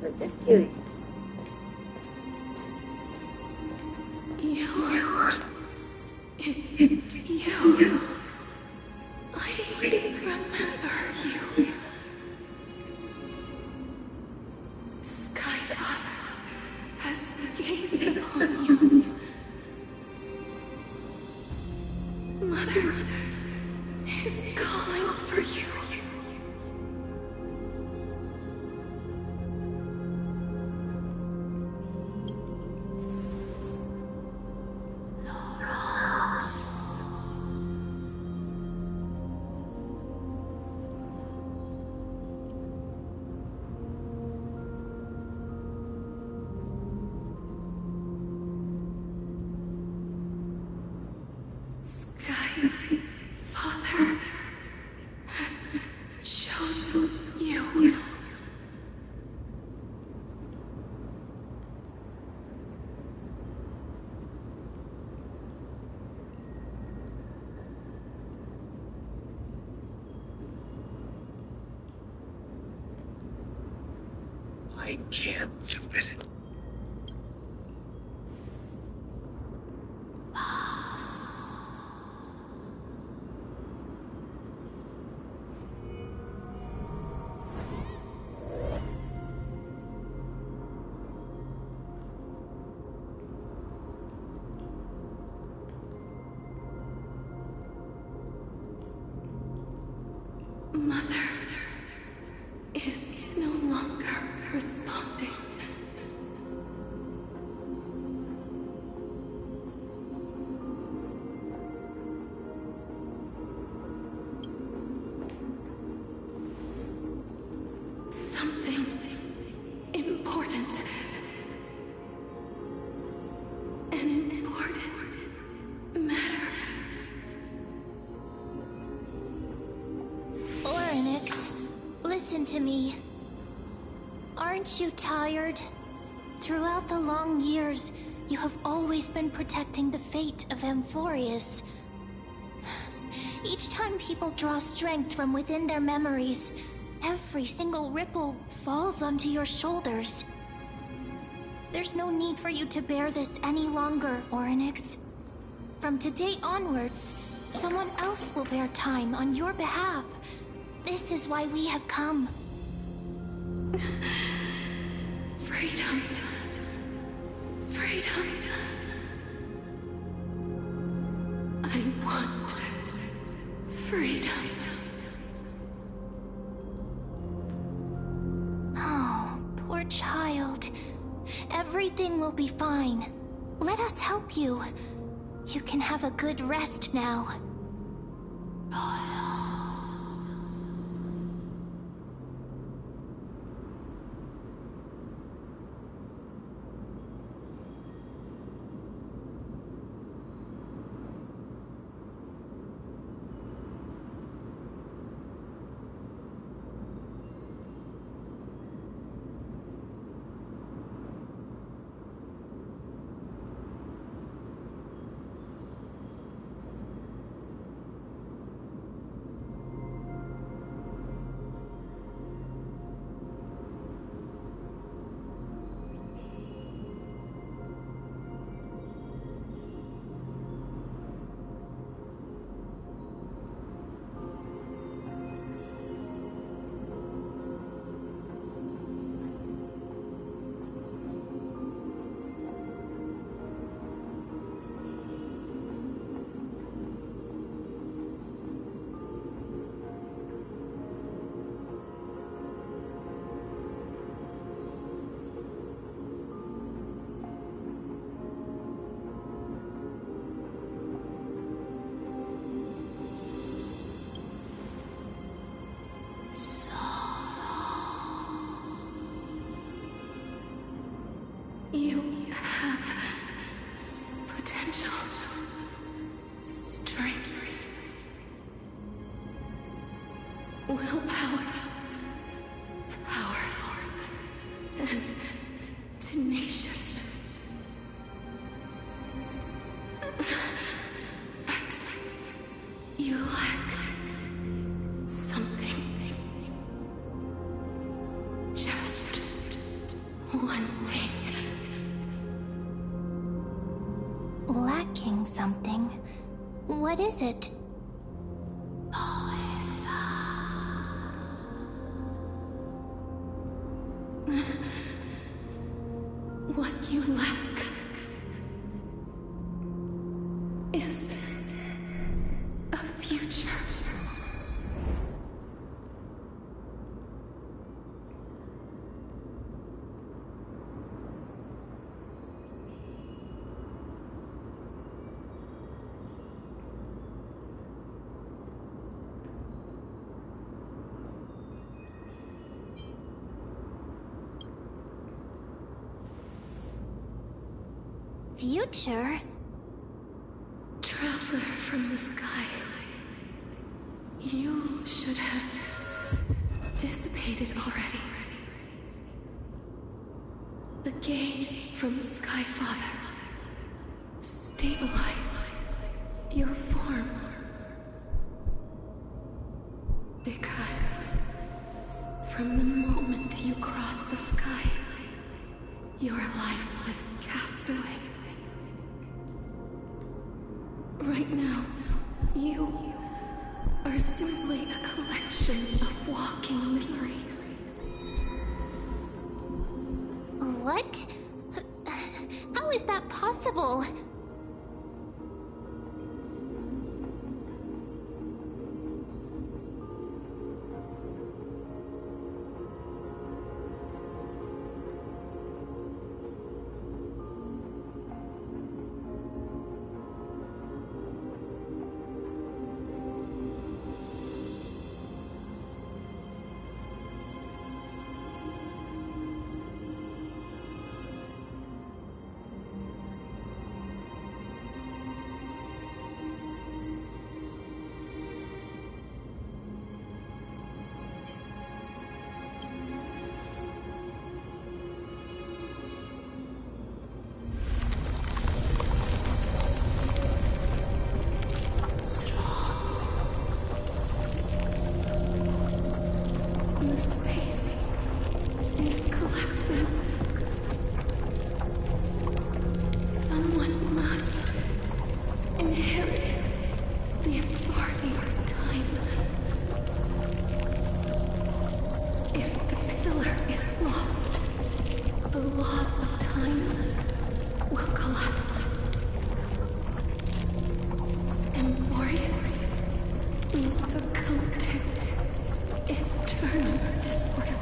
I'm just curious. It's you. I remember you. Skyfather has gazed upon you. Mother is calling for you. Father has chosen you. I can't do it. Mother is no longer responding. Something important. An important matter. Oryx, listen to me. Aren't you tired? Throughout the long years, you have always been protecting the fate of Amphorius. Each time people draw strength from within their memories, every single ripple falls onto your shoulders. There's no need for you to bear this any longer, Oryx. From today onwards, someone else will bear time on your behalf. This is why we have come. Freedom. Freedom. I want freedom. Oh, poor child. Everything will be fine. Let us help you. You can have a good rest now. You have potential, strength, willpower, powerful, and tenacious. But you lack something. Just one thing. Lacking something. What is it? What you lack is a future. Future? Traveler from the sky, you should have dissipated already. The gaze from Sky Father stabilize your form. Because from the moment you crossed the sky, your life was cast away. Right now, you are simply a collection of walking memories. What? How is that possible? The space is collapsing. Someone must inherit the authority of time. If the pillar is lost, the laws of time will collapse. Amphorius will succumb to eternal disorder.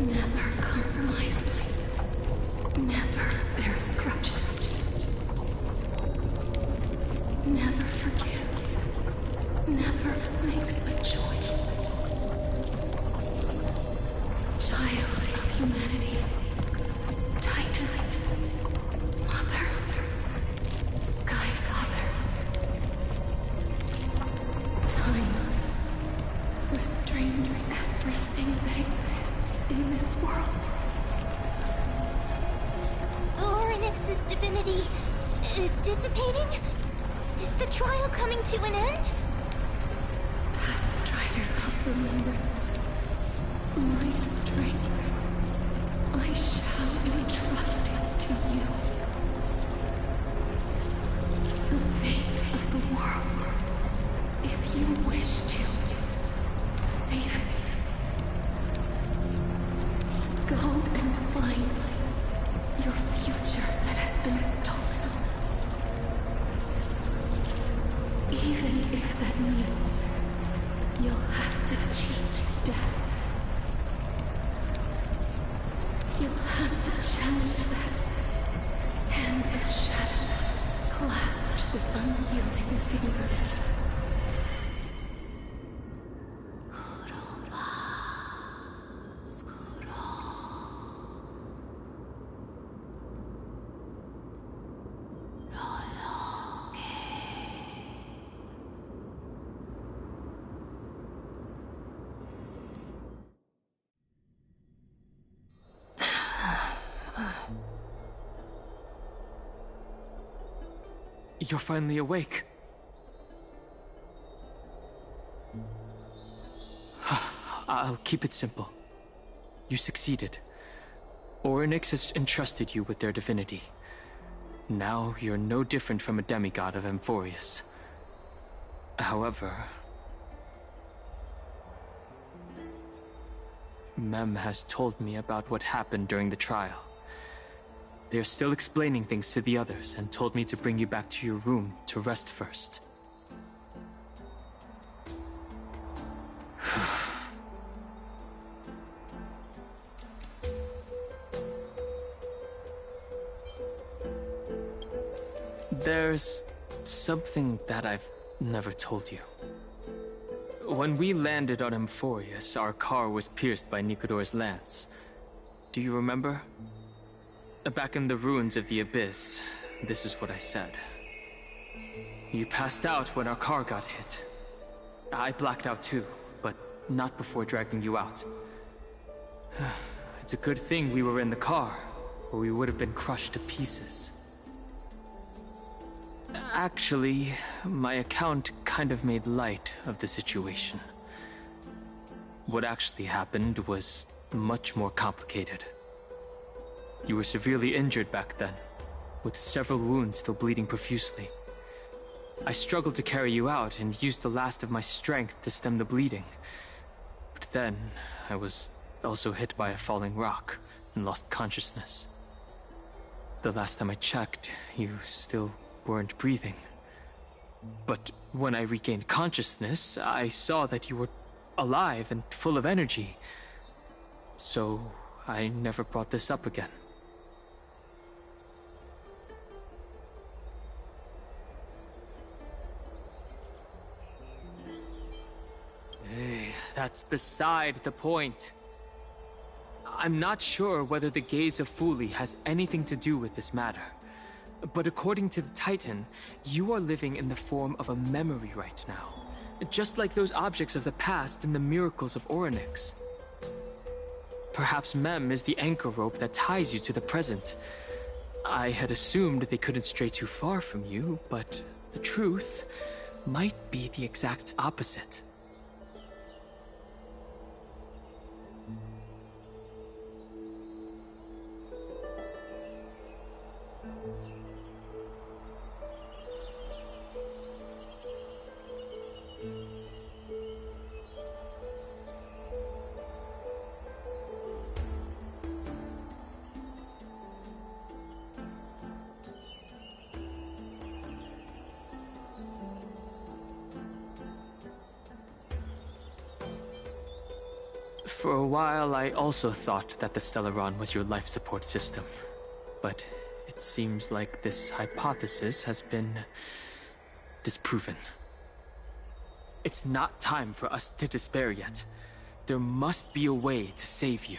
Never compromises. Never bears grudges. Never forgives. Never makes a choice. Child of humanity. Titans. Mother. Sky Father. Time restrains everything that exists in this world. Orynyx's divinity is dissipating? Is the trial coming to an end? Pathstrider of remembrance, my strength, I shall entrust it to you. The fate of the world, if you wish to save it. Go and find your future that has been stolen. Even if that means you'll have to cheat death. You'll have to challenge that hand of shadow clasped with unyielding fingers. You're finally awake. I'll keep it simple. You succeeded. Orynyx has entrusted you with their divinity. Now you're no different from a demigod of Amphorius. However, Mem has told me about what happened during the trial. They are still explaining things to the others and told me to bring you back to your room to rest first. There's something that I've never told you. When we landed on Amphorius, our car was pierced by Nicodor's lance. Do you remember? Back in the ruins of the Abyss, this is what I said. You passed out when our car got hit. I blacked out too, but not before dragging you out. It's a good thing we were in the car, or we would have been crushed to pieces. Actually, my account kind of made light of the situation. What actually happened was much more complicated. You were severely injured back then, with several wounds still bleeding profusely. I struggled to carry you out and used the last of my strength to stem the bleeding. But then, I was also hit by a falling rock and lost consciousness. The last time I checked, you still weren't breathing. But when I regained consciousness, I saw that you were alive and full of energy. So I never brought this up again. Hey, that's beside the point. I'm not sure whether the gaze of Fuli has anything to do with this matter. But according to the Titan, you are living in the form of a memory right now. Just like those objects of the past and the miracles of Orynyx. Perhaps Mem is the anchor rope that ties you to the present. I had assumed they couldn't stray too far from you, but the truth might be the exact opposite. For a while, I also thought that the Stellaron was your life support system. But it seems like this hypothesis has been disproven. It's not time for us to despair yet. There must be a way to save you.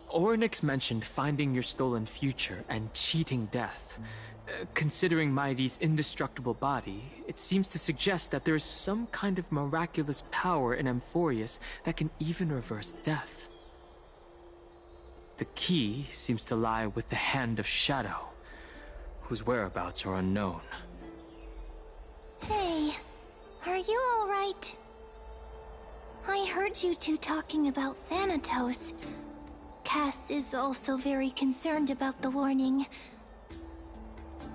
Orynyx mentioned finding your stolen future and cheating death. Considering Mighty's indestructible body, it seems to suggest that there is some kind of miraculous power in Amphorius that can even reverse death. The key seems to lie with the Hand of Shadow, whose whereabouts are unknown. Hey, are you all right? I heard you two talking about Thanatos. Cass is also very concerned about the warning.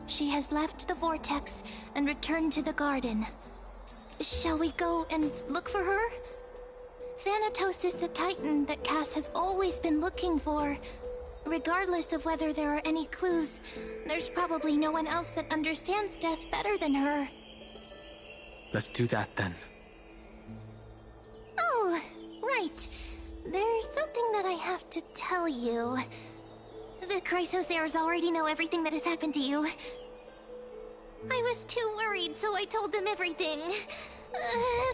She has left the vortex and returned to the garden. Shall we go and look for her? Thanatos is the Titan that Cass has always been looking for. Regardless of whether there are any clues, there's probably no one else that understands death better than her. Let's do that then. Oh, right. There's something that I have to tell you. The Chrysosairs already know everything that has happened to you. I was too worried, so I told them everything.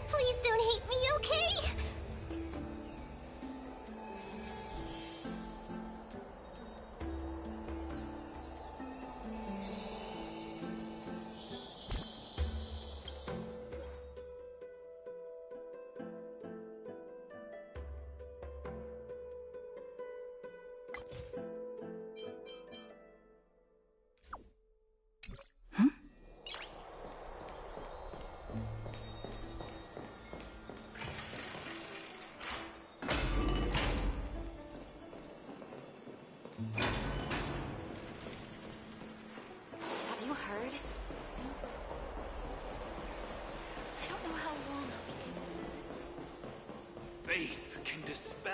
Please don't hate me, okay?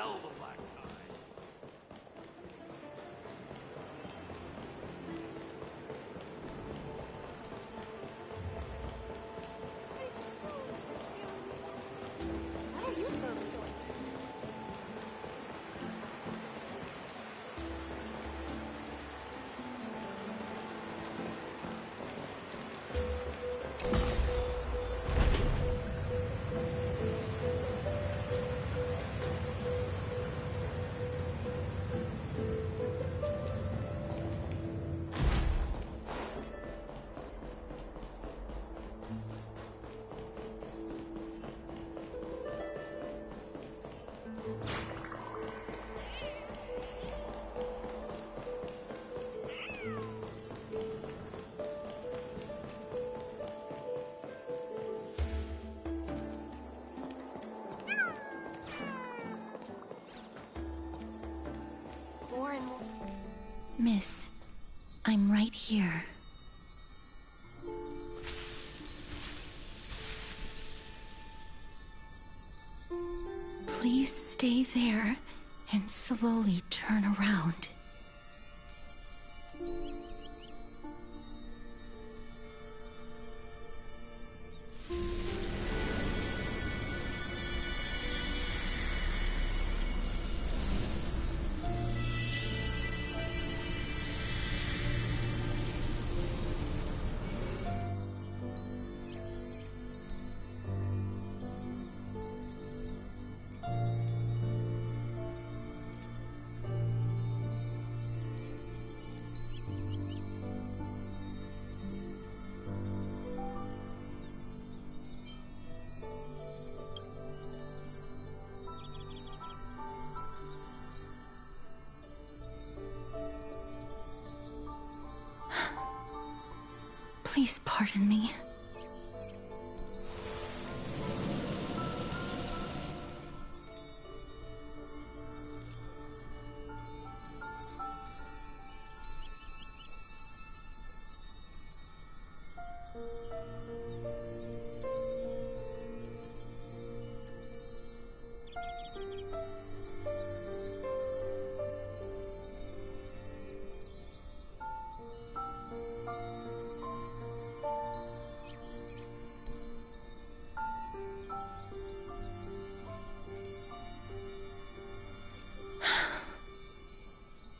hell of a black tie. What are you folks going to do? More and more. Miss, I'm right here. Please stay there and slowly turn around. Please pardon me.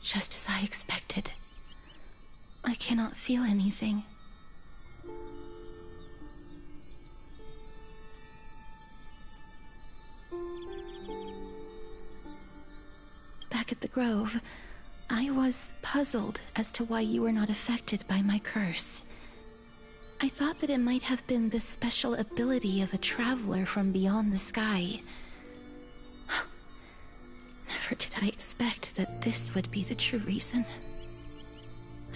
Just as I expected. I cannot feel anything. Back at the Grove, I was puzzled as to why you were not affected by my curse. I thought that it might have been the special ability of a traveler from beyond the sky. Never did I expect that this would be the true reason.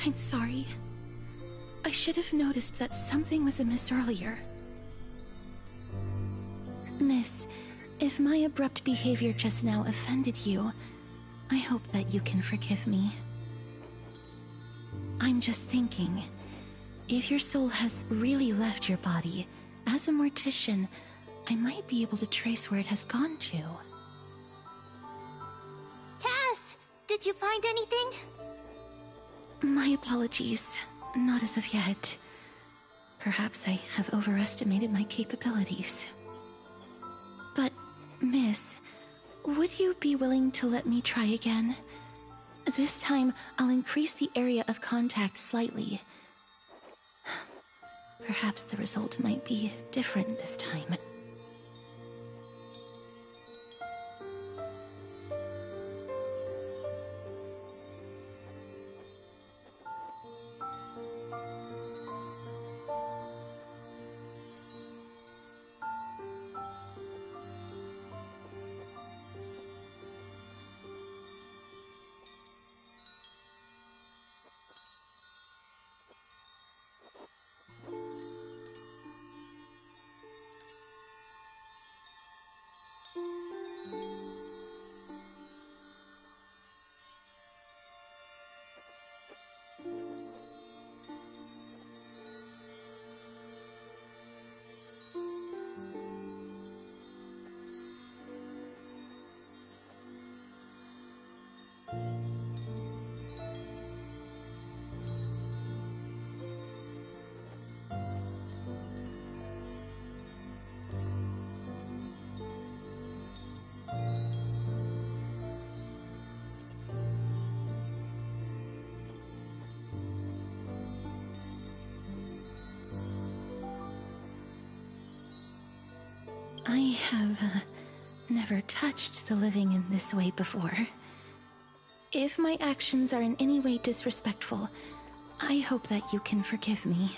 I'm sorry. I should have noticed that something was amiss earlier. Miss, if my abrupt behavior just now offended you, I hope that you can forgive me. I'm just thinking, if your soul has really left your body, as a mortician, I might be able to trace where it has gone to. Cass, did you find anything? My apologies. Not as of yet. Perhaps I have overestimated my capabilities. But, Miss, would you be willing to let me try again? This time, I'll increase the area of contact slightly. Perhaps the result might be different this time. I have never touched the living in this way before. If my actions are in any way disrespectful, I hope that you can forgive me.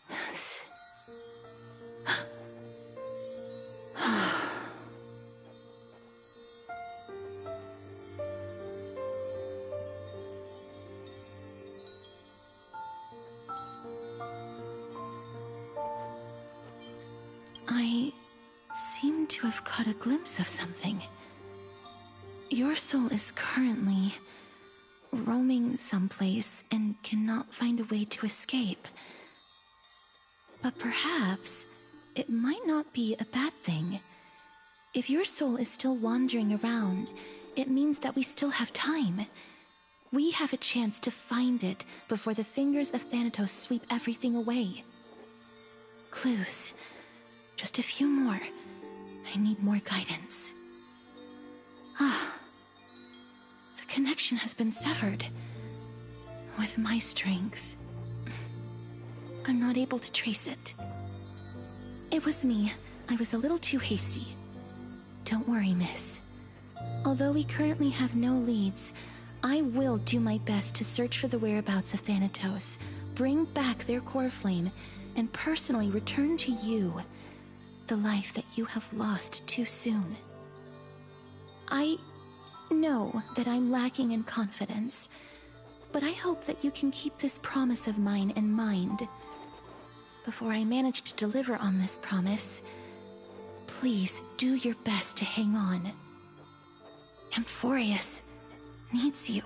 Yes. I seem to have caught a glimpse of something. Your soul is currently roaming someplace and cannot find a way to escape. But perhaps it might not be a bad thing. If your soul is still wandering around, it means that we still have time. We have a chance to find it before the fingers of Thanatos sweep everything away. Clues. Just a few more. I need more guidance. The connection has been severed. With my strength, I'm not able to trace it. It was me. I was a little too hasty. Don't worry, miss. Although we currently have no leads, I will do my best to search for the whereabouts of Thanatos, bring back their core flame, and personally return to you the life that you have lost too soon. I know that I'm lacking in confidence, but I hope that you can keep this promise of mine in mind. Before I manage to deliver on this promise, please do your best to hang on. Amphorius needs you.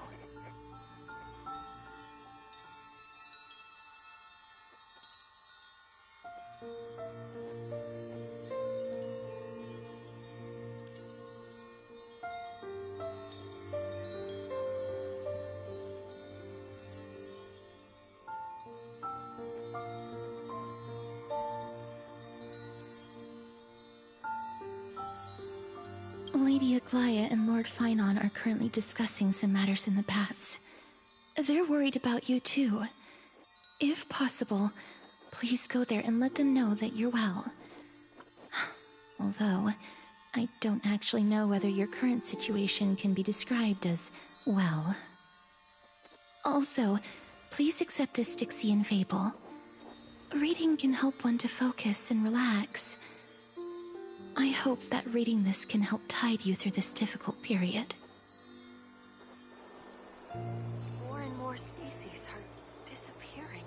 Lady Aglaya and Lord Finon are currently discussing some matters in the paths. They're worried about you too. If possible, please go there and let them know that you're well. Although, I don't actually know whether your current situation can be described as well. Also, please accept this Styxian fable. Reading can help one to focus and relax. I hope that reading this can help tide you through this difficult period. More and more species are disappearing.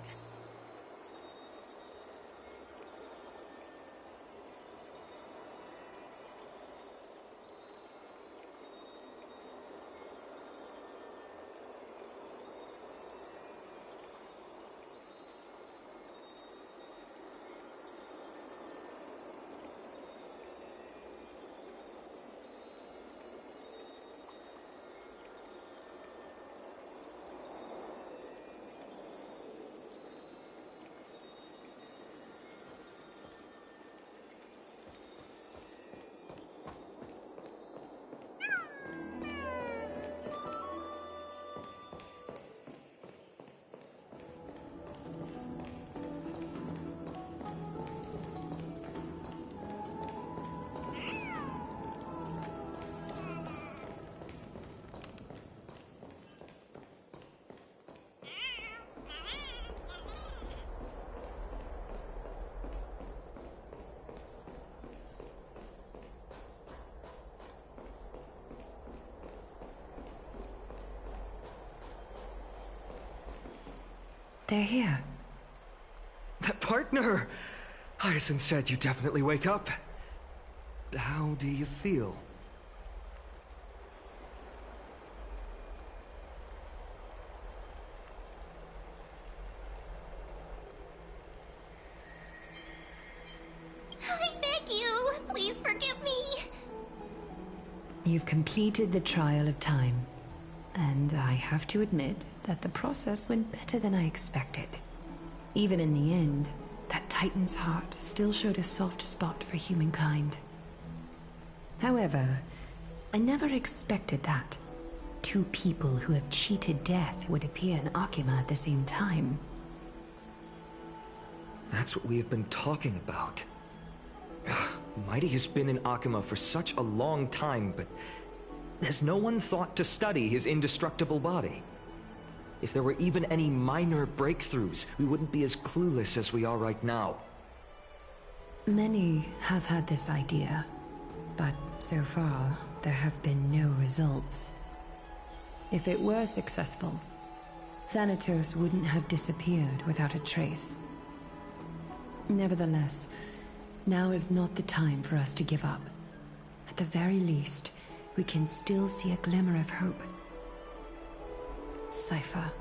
They're here. Partner! Hyacinth said you definitely wake up. How do you feel? I beg you, please forgive me. You've completed the trial of time. And I have to admit that the process went better than I expected. Even in the end, that Titan's heart still showed a soft spot for humankind. However, I never expected that. Two people who have cheated death would appear in Akima at the same time. That's what we have been talking about. Mighty has been in Akima for such a long time, but has no one thought to study his indestructible body? If there were even any minor breakthroughs, we wouldn't be as clueless as we are right now. Many have had this idea, but so far, there have been no results. If it were successful, Thanatos wouldn't have disappeared without a trace. Nevertheless, now is not the time for us to give up. At the very least, we can still see a glimmer of hope. Cypher.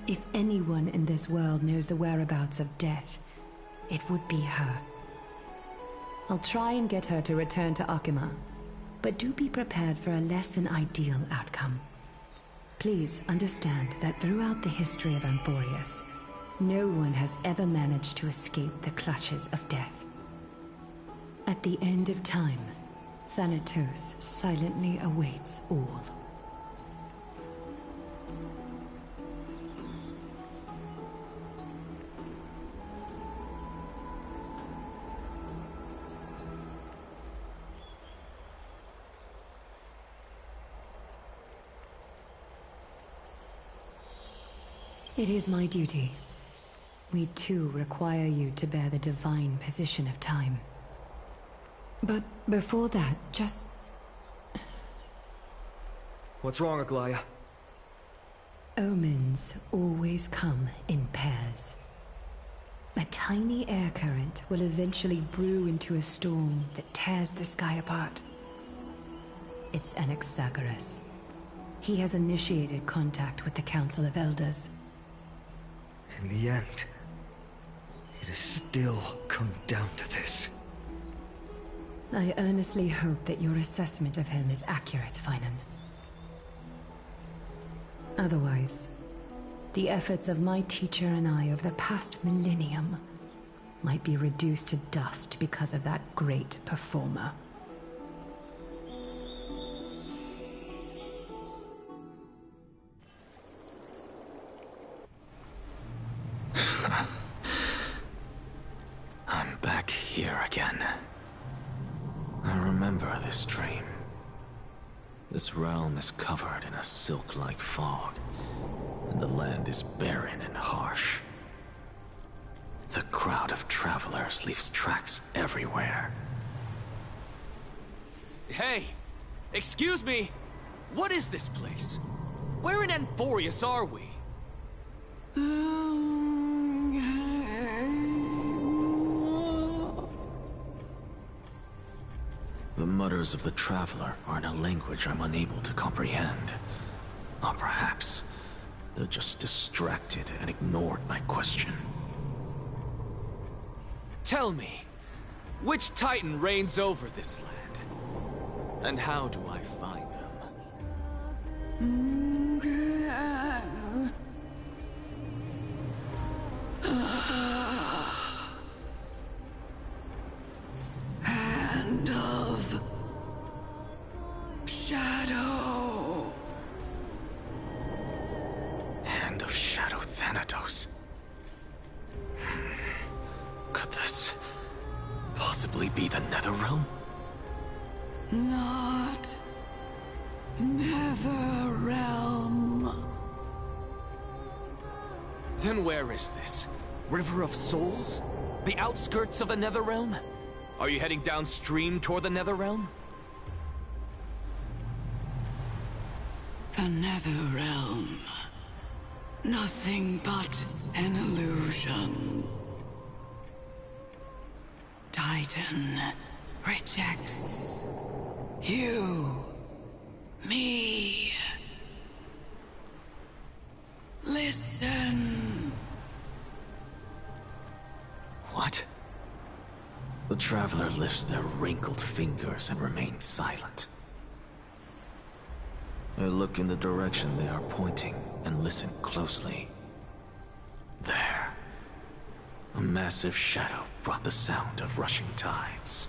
If anyone in this world knows the whereabouts of death, it would be her. I'll try and get her to return to Akima, but do be prepared for a less than ideal outcome. Please understand that throughout the history of Amphorius, no one has ever managed to escape the clutches of death. At the end of time, Thanatos silently awaits all. It is my duty. We too require you to bear the divine position of time. But before that, just... What's wrong, Aglaya? Omens always come in pairs. A tiny air current will eventually brew into a storm that tears the sky apart. It's Anaxagoras. He has initiated contact with the Council of Elders. In the end, it has still come down to this. I earnestly hope that your assessment of him is accurate, Finan. Otherwise, the efforts of my teacher and I over the past millennium might be reduced to dust because of that great performer. I'm back here again. I remember this dream. This realm is covered in a silk-like fog, and the land is barren and harsh. The crowd of travelers leaves tracks everywhere. Hey! Excuse me! What is this place? Where in Amphorius are we? The mutters of the traveler are in a language I'm unable to comprehend. Or perhaps they're just distracted and ignored my question. Tell me, which Titan reigns over this land? And how do I find them? Hand of Shadow. Hand of Shadow Thanatos. Could this possibly be the Netherrealm? Not Netherrealm. Then where is this? River of Souls? The outskirts of the Netherrealm? Are you heading downstream toward the Netherrealm? The Netherrealm. Nothing but an illusion. Titan rejects you, me. Listen. What? The traveler lifts their wrinkled fingers and remains silent. I look in the direction they are pointing and listen closely. There. A massive shadow brought the sound of rushing tides.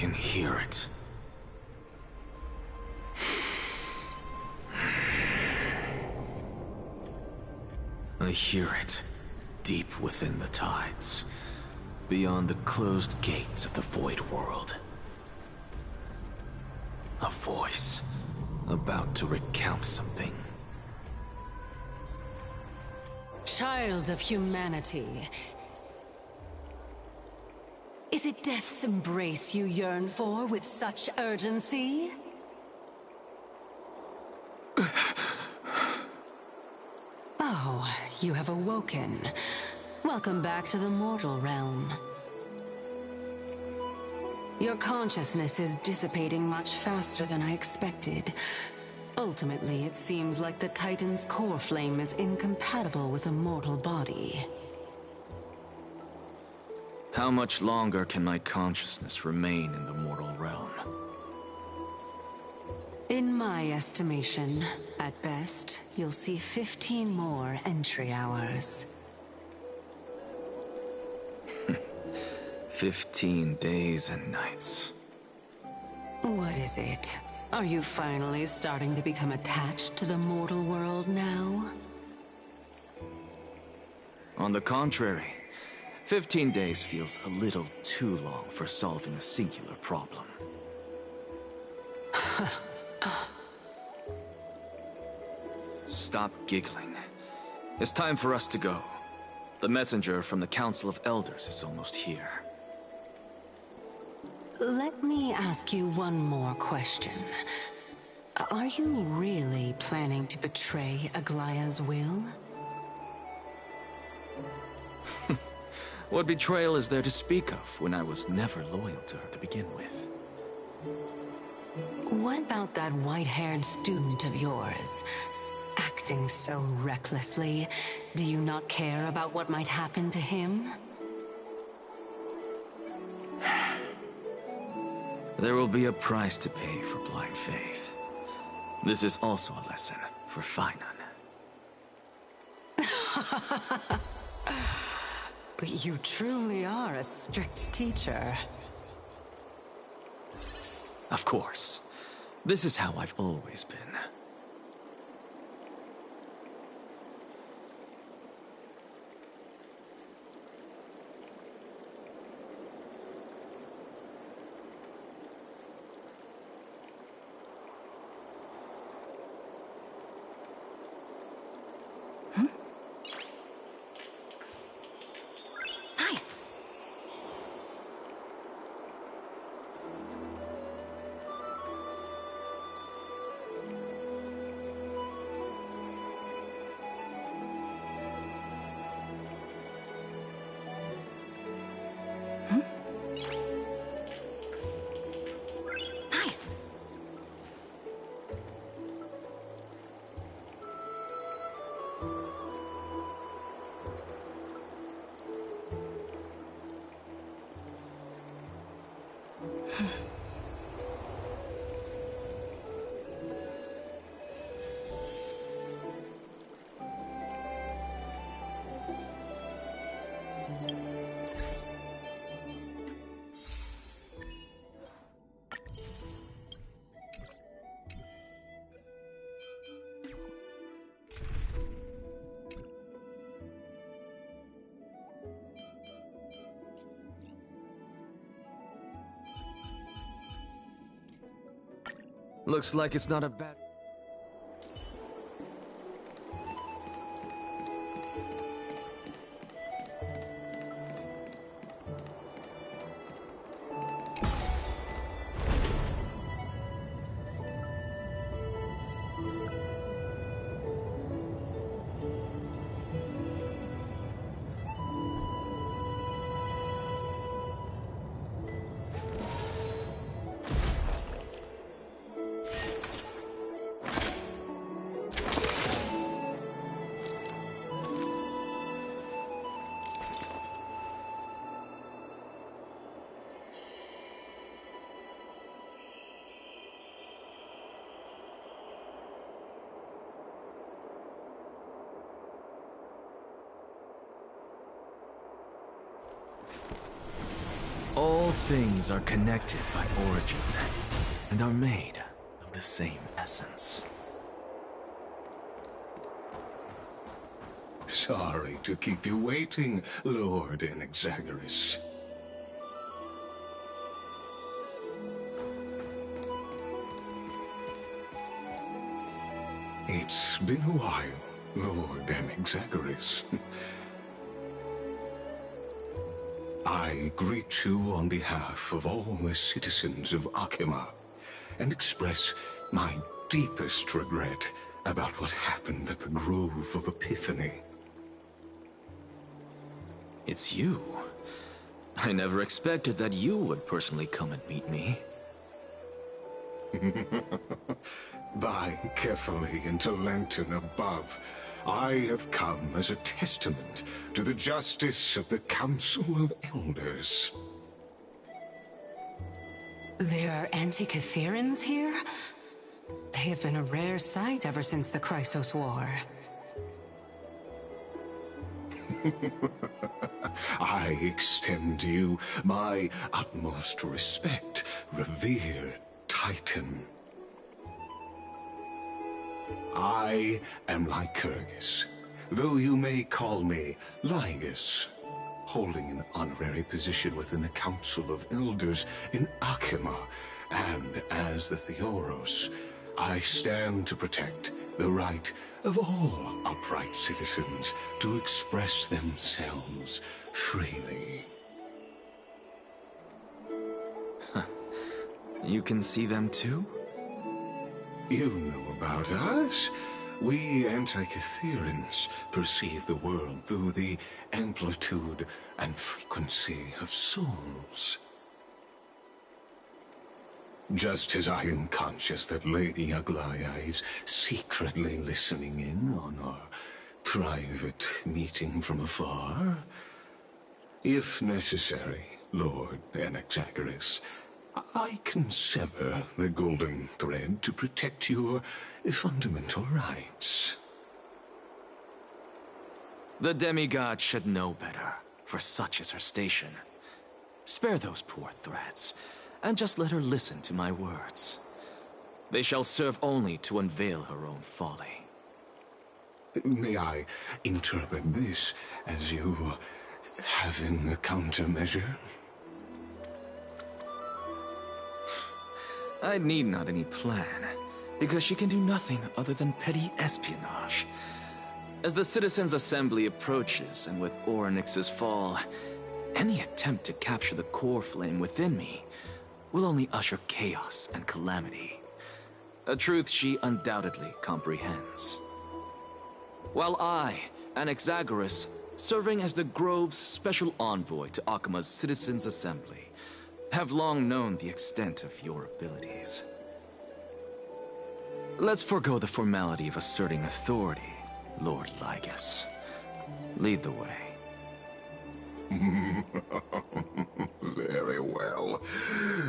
can hear it. I hear it, deep within the tides, beyond the closed gates of the Void World. A voice, about to recount something. Child of humanity, is it death's embrace you yearn for with such urgency? Oh, you have awoken. Welcome back to the mortal realm. Your consciousness is dissipating much faster than I expected. Ultimately, it seems like the Titan's core flame is incompatible with a mortal body. How much longer can my consciousness remain in the mortal realm? In my estimation, at best, you'll see 15 more entry hours. 15 days and nights. What is it? Are you finally starting to become attached to the mortal world now? On the contrary, 15 days feels a little too long for solving a singular problem. Stop giggling. It's time for us to go. The messenger from the Council of Elders is almost here. Let me ask you one more question. Are you really planning to betray Aglaya's will? What betrayal is there to speak of when I was never loyal to her to begin with? What about that white-haired student of yours? Acting so recklessly, do you not care about what might happen to him? There will be a price to pay for blind faith. This is also a lesson for Finan. You truly are a strict teacher. Of course. This is how I've always been. Looks like it's not a bad... All things are connected by origin, and are made of the same essence. Sorry to keep you waiting, Lord Enexagoras. It's been a while, Lord Enexagoras. I greet you on behalf of all the citizens of Akima, and express my deepest regret about what happened at the Grove of Epiphany. It's you. I never expected that you would personally come and meet me. By carefully into Lantern above, I have come as a testament to the justice of the Council of Elders. There are Antikytherans here? They have been a rare sight ever since the Chrysos War. I extend to you my utmost respect, revered Titan. I am Lycurgus, though you may call me Lygus, holding an honorary position within the Council of Elders in Akima, and as the Theoros, I stand to protect the right of all upright citizens to express themselves freely. You can see them too? You know about us. We Antikytherans perceive the world through the amplitude and frequency of souls. Just as I am conscious that Lady Aglaya is secretly listening in on our private meeting from afar, if necessary, Lord Enexagoras, I can sever the golden thread to protect your fundamental rights. The demigod should know better, for such is her station. Spare those poor threads, and just let her listen to my words. They shall serve only to unveil her own folly. May I interpret this as you having a countermeasure? I need not any plan, because she can do nothing other than petty espionage. As the Citizens' Assembly approaches, and with Orynyx's fall, any attempt to capture the core flame within me will only usher chaos and calamity. A truth she undoubtedly comprehends. While I, Enexagoras, serving as the Grove's special envoy to Akima's Citizens' Assembly, have long known the extent of your abilities. Let's forego the formality of asserting authority, Lord Lygus. Lead the way. Very well.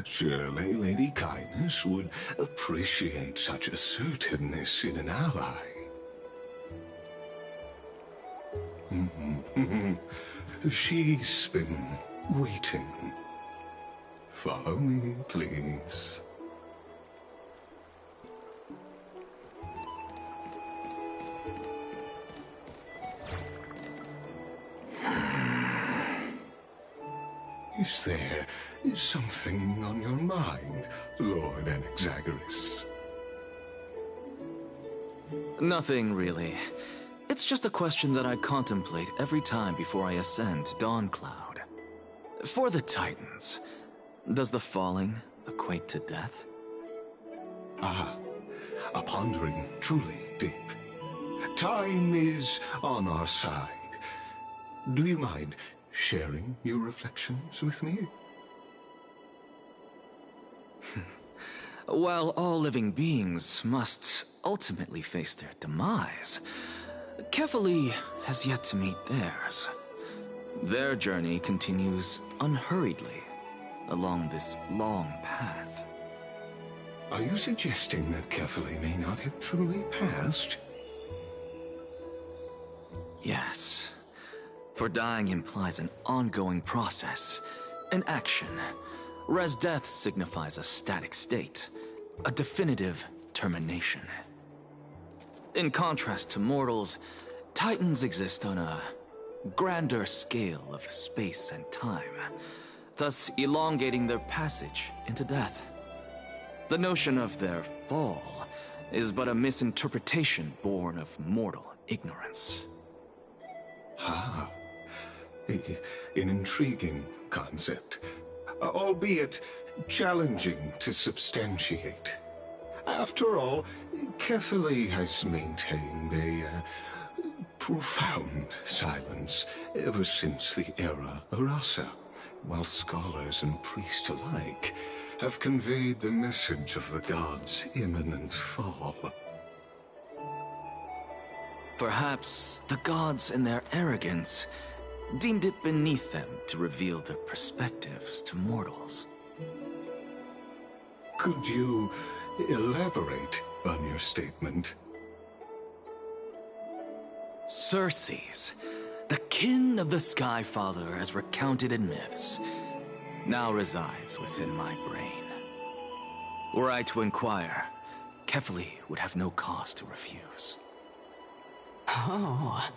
Surely Lady Kindness would appreciate such assertiveness in an ally. She's been waiting. Follow me, please. Is there something on your mind, Lord Enexagoras? Nothing, really. It's just a question that I contemplate every time before I ascend to Dawncloud. For the Titans, does the falling equate to death? Ah, a pondering truly deep. Time is on our side. Do you mind sharing your reflections with me? While all living beings must ultimately face their demise, Kefali has yet to meet theirs. Their journey continues unhurriedly along this long path. Are you suggesting that Kefali may not have truly passed? Yes. For dying implies an ongoing process, An action. Res death signifies a static state, a definitive termination. In contrast to mortals, Titans exist on a grander scale of space and time, thus elongating their passage into death. The notion of their fall is but a misinterpretation born of mortal ignorance. Ah, an intriguing concept, albeit challenging to substantiate. After all, Kefali has maintained a profound silence ever since the era Arasa, while scholars and priests alike have conveyed the message of the gods' imminent fall. Perhaps the gods, in their arrogance, deemed it beneath them to reveal their perspectives to mortals. Could you elaborate on your statement? Circes, the kin of the Sky Father as recounted in myths, now resides within my brain. Were I to inquire, Kefali would have no cause to refuse. Oh.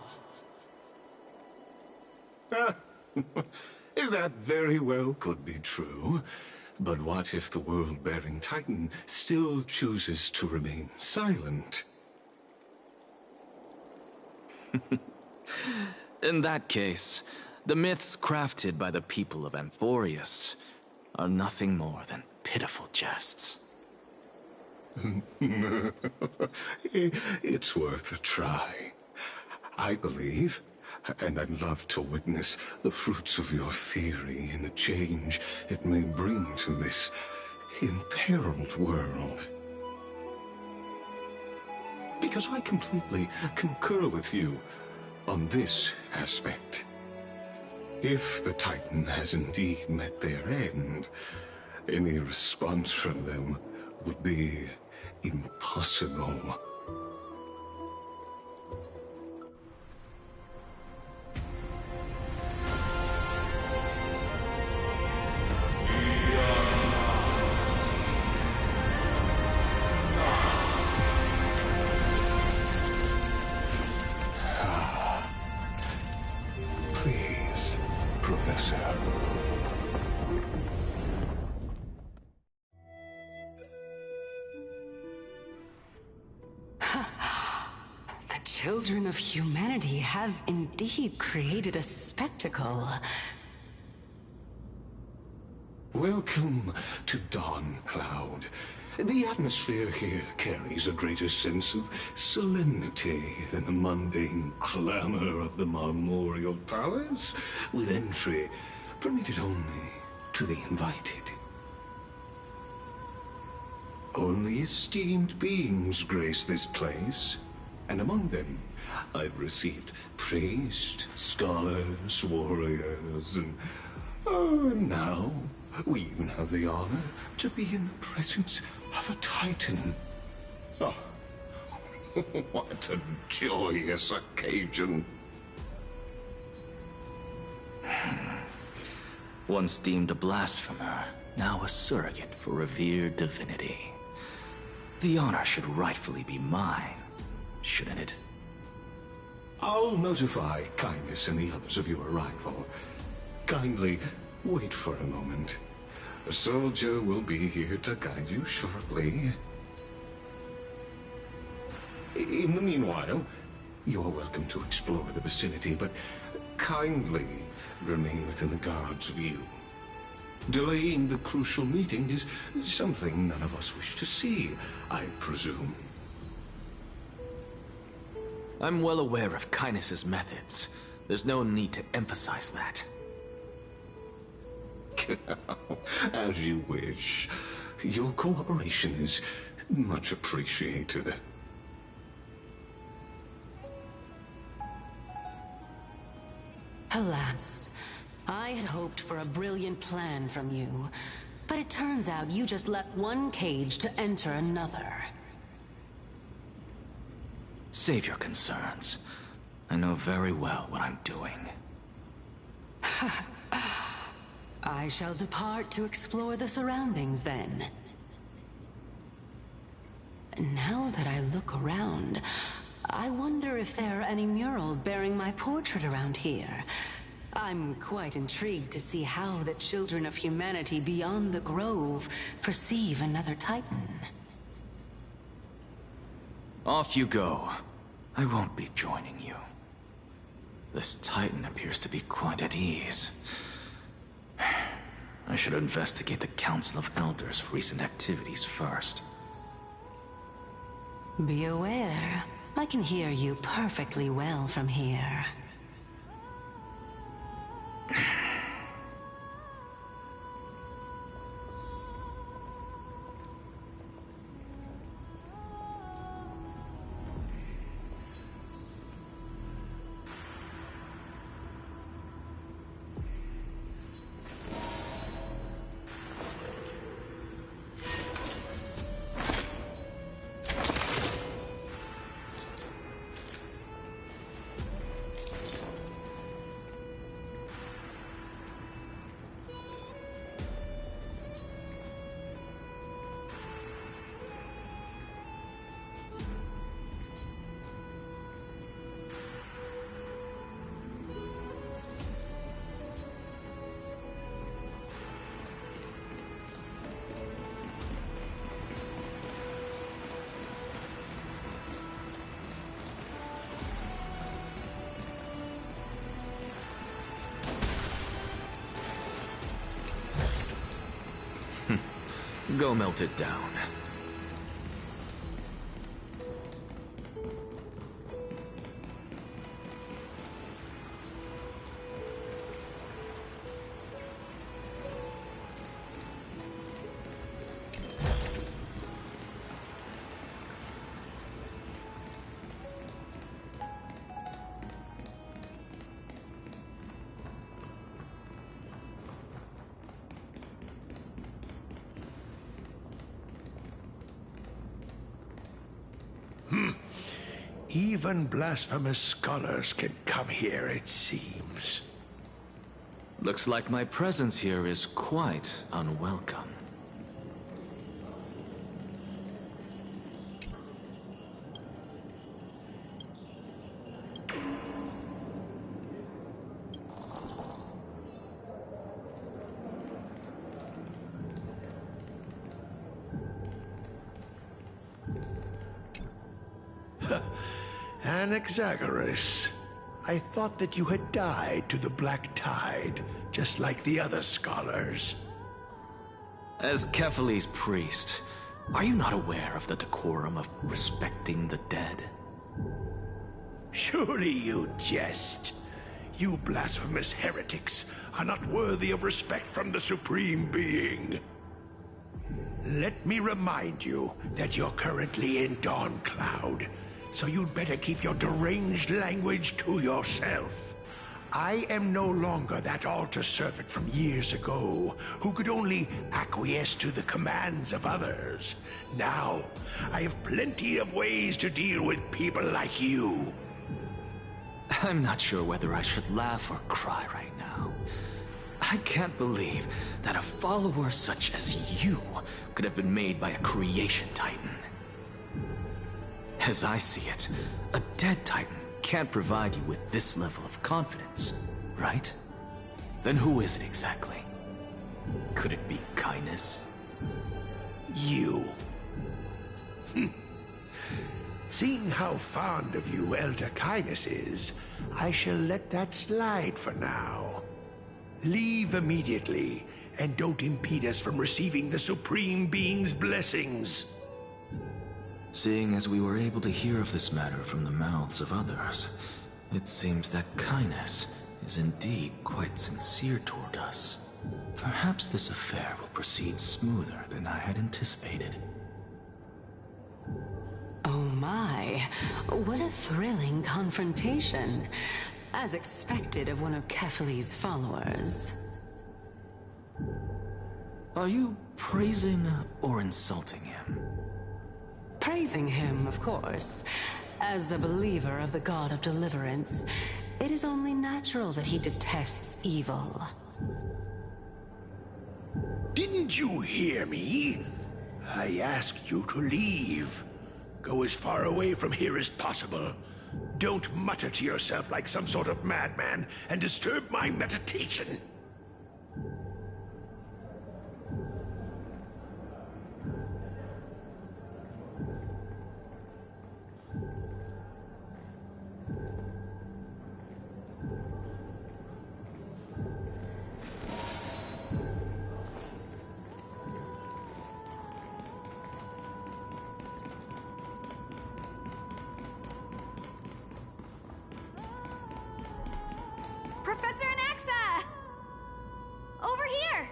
That very well could be true. But what if the world-bearing Titan still chooses to remain silent? In that case, the myths crafted by the people of Amphorius are nothing more than pitiful jests. It's worth a try. I believe, and I'd love to witness the fruits of your theory and the change it may bring to this imperiled world. Because I completely concur with you on this aspect. If the Titan has indeed met their end, any response from them would be impossible. Please, Professor. The children of humanity have indeed created a spectacle. Welcome to Dawn Cloud. The atmosphere here carries a greater sense of solemnity than the mundane clamor of the Marmorial Palace, with entry permitted only to the invited. Only esteemed beings grace this place, and among them I've received priests, scholars, warriors, and now we even have the honor to be in the presence of a Titan. Oh, what a joyous occasion. Once deemed a blasphemer, now a surrogate for revered divinity. The honor should rightfully be mine, shouldn't it? I'll notify Kindness and the others of your arrival. Kindly wait for a moment. A soldier will be here to guide you shortly. In the meanwhile, you're welcome to explore the vicinity, but kindly remain within the guard's view. Delaying the crucial meeting is something none of us wish to see, I presume. I'm well aware of Kindness's methods. There's no need to emphasize that. As you wish. Your cooperation is much appreciated. Alas, I had hoped for a brilliant plan from you, but it turns out you just left one cage to enter another. Save your concerns. I know very well what I'm doing. I shall depart to explore the surroundings then. Now that I look around, I wonder if there are any murals bearing my portrait around here. I'm quite intrigued to see how the children of humanity beyond the grove perceive another Titan. Off you go. I won't be joining you. This Titan appears to be quite at ease. I should investigate the Council of Elders' recent activities first. Be aware, I can hear you perfectly well from here. Go melt it down. Even blasphemous scholars can come here, it seems. Looks like my presence here is quite unwelcome. Anaxagoras, I thought that you had died to the Black Tide, just like the other scholars. As Kephales's priest, are you not aware of the decorum of respecting the dead? Surely you jest. You blasphemous heretics are not worthy of respect from the Supreme Being. Let me remind you that you're currently in Dawn Cloud, so you'd better keep your deranged language to yourself. I am no longer that altar servant from years ago, who could only acquiesce to the commands of others. Now, I have plenty of ways to deal with people like you. I'm not sure whether I should laugh or cry right now. I can't believe that a follower such as you could have been made by a creation Titan. As I see it, a dead Titan can't provide you with this level of confidence, right? Then who is it exactly? Could it be kindness? You. Seeing how fond of you Elder Kindness is, I shall let that slide for now. Leave immediately, and don't impede us from receiving the Supreme Being's blessings. Seeing as we were able to hear of this matter from the mouths of others, it seems that Kindness is indeed quite sincere toward us. Perhaps this affair will proceed smoother than I had anticipated. Oh my, what a thrilling confrontation. As expected of one of Kephales's followers. Are you praising or insulting him? Praising him, of course. As a believer of the God of Deliverance, it is only natural that he detests evil. Didn't you hear me? I asked you to leave. Go as far away from here as possible. Don't mutter to yourself like some sort of madman and disturb my meditation. Professor Anaxa! Over here!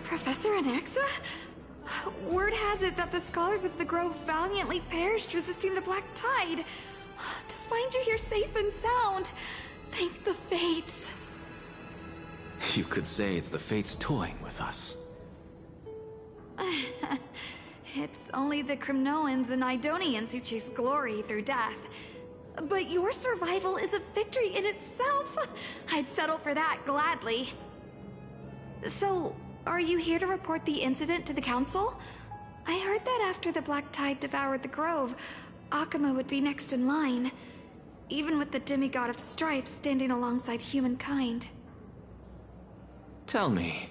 Professor Anaxa? Word has it that the scholars of the Grove valiantly perished resisting the Black Tide. To find you here safe and sound, thank the Fates. You could say it's the Fates toying with us. It's only the Crimnoans and Idonians who chase glory through death. But your survival is a victory in itself. I'd settle for that gladly. So, are you here to report the incident to the Council? I heard that after the Black Tide devoured the Grove, Akuma would be next in line, even with the demigod of strife standing alongside humankind. Tell me,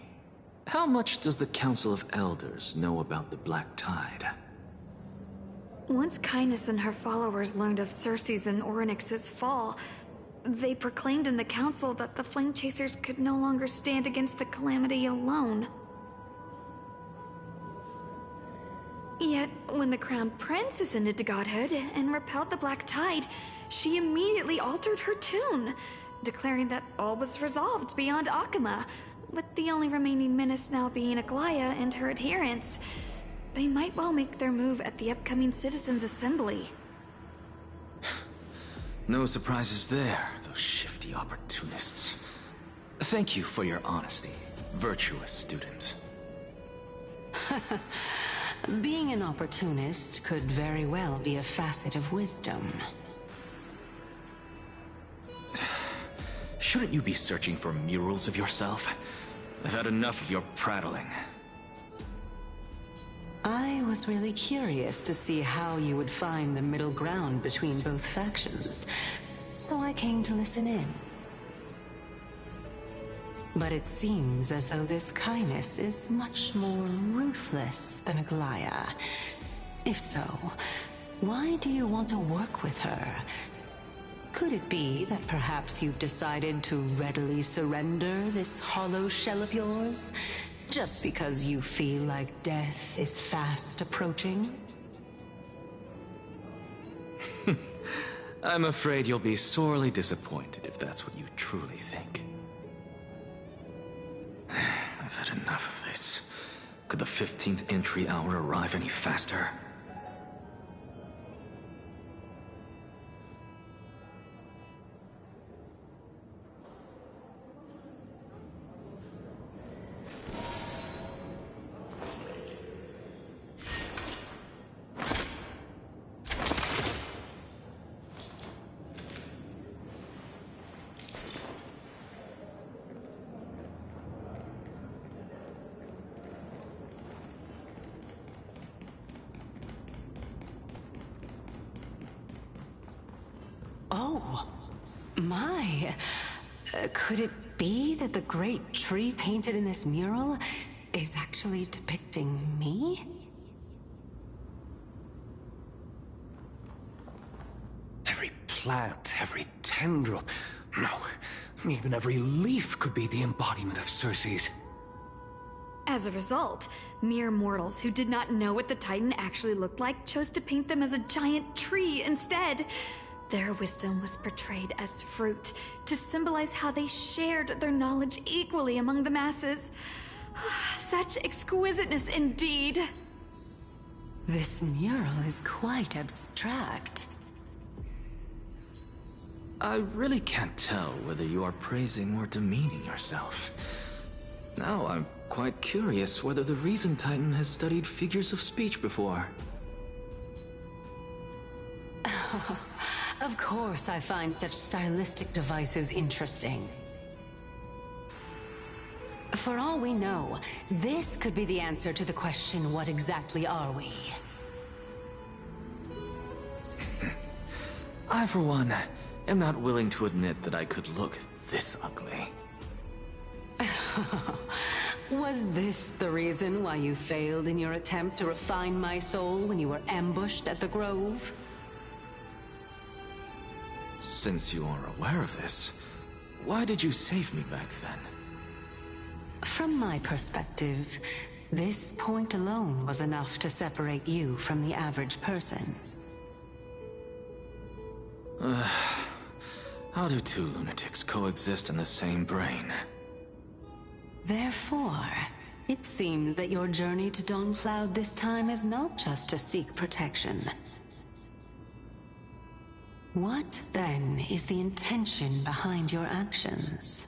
how much does the Council of Elders know about the Black Tide? Once Kindness and her followers learned of Circe's and Orynyx's fall, they proclaimed in the council that the Flame Chasers could no longer stand against the calamity alone. Yet, when the Crown Prince ascended to godhood and repelled the Black Tide, she immediately altered her tune, declaring that all was resolved beyond Akuma, with the only remaining menace now being Aglaya and her adherents. They might well make their move at the upcoming Citizens' Assembly. No surprises there, those shifty opportunists. Thank you for your honesty, virtuous student. Being an opportunist could very well be a facet of wisdom. Shouldn't you be searching for murals of yourself? I've had enough of your prattling. I was really curious to see how you would find the middle ground between both factions, so I came to listen in. But it seems as though this Kindness is much more ruthless than Aglaya. If so, why do you want to work with her? Could it be that perhaps you've decided to readily surrender this hollow shell of yours? Just because you feel like death is fast approaching? I'm afraid you'll be sorely disappointed if that's what you truly think. I've had enough of this. Could the 15th entry hour arrive any faster? Oh, my. Could it be that the great tree painted in this mural is actually depicting me? Every plant, every tendril. No, Even every leaf could be the embodiment of Circe's. As a result, mere mortals who did not know what the Titan actually looked like chose to paint them as a giant tree instead. Their wisdom was portrayed as fruit, to symbolize how they shared their knowledge equally among the masses. Such exquisiteness indeed. This mural is quite abstract. I really can't tell whether you are praising or demeaning yourself. Now I'm quite curious whether the Reason Titan has studied figures of speech before. Of course I find such stylistic devices interesting. For all we know, this could be the answer to the question, what exactly are we? I, for one, am not willing to admit that I could look this ugly. Was this the reason why you failed in your attempt to refine my soul when you were ambushed at the Grove? Since you are aware of this, why did you save me back then? From my perspective, this point alone was enough to separate you from the average person. How do two lunatics coexist in the same brain? Therefore, it seems that your journey to Dawnfloud this time is not just to seek protection. What, then, is the intention behind your actions?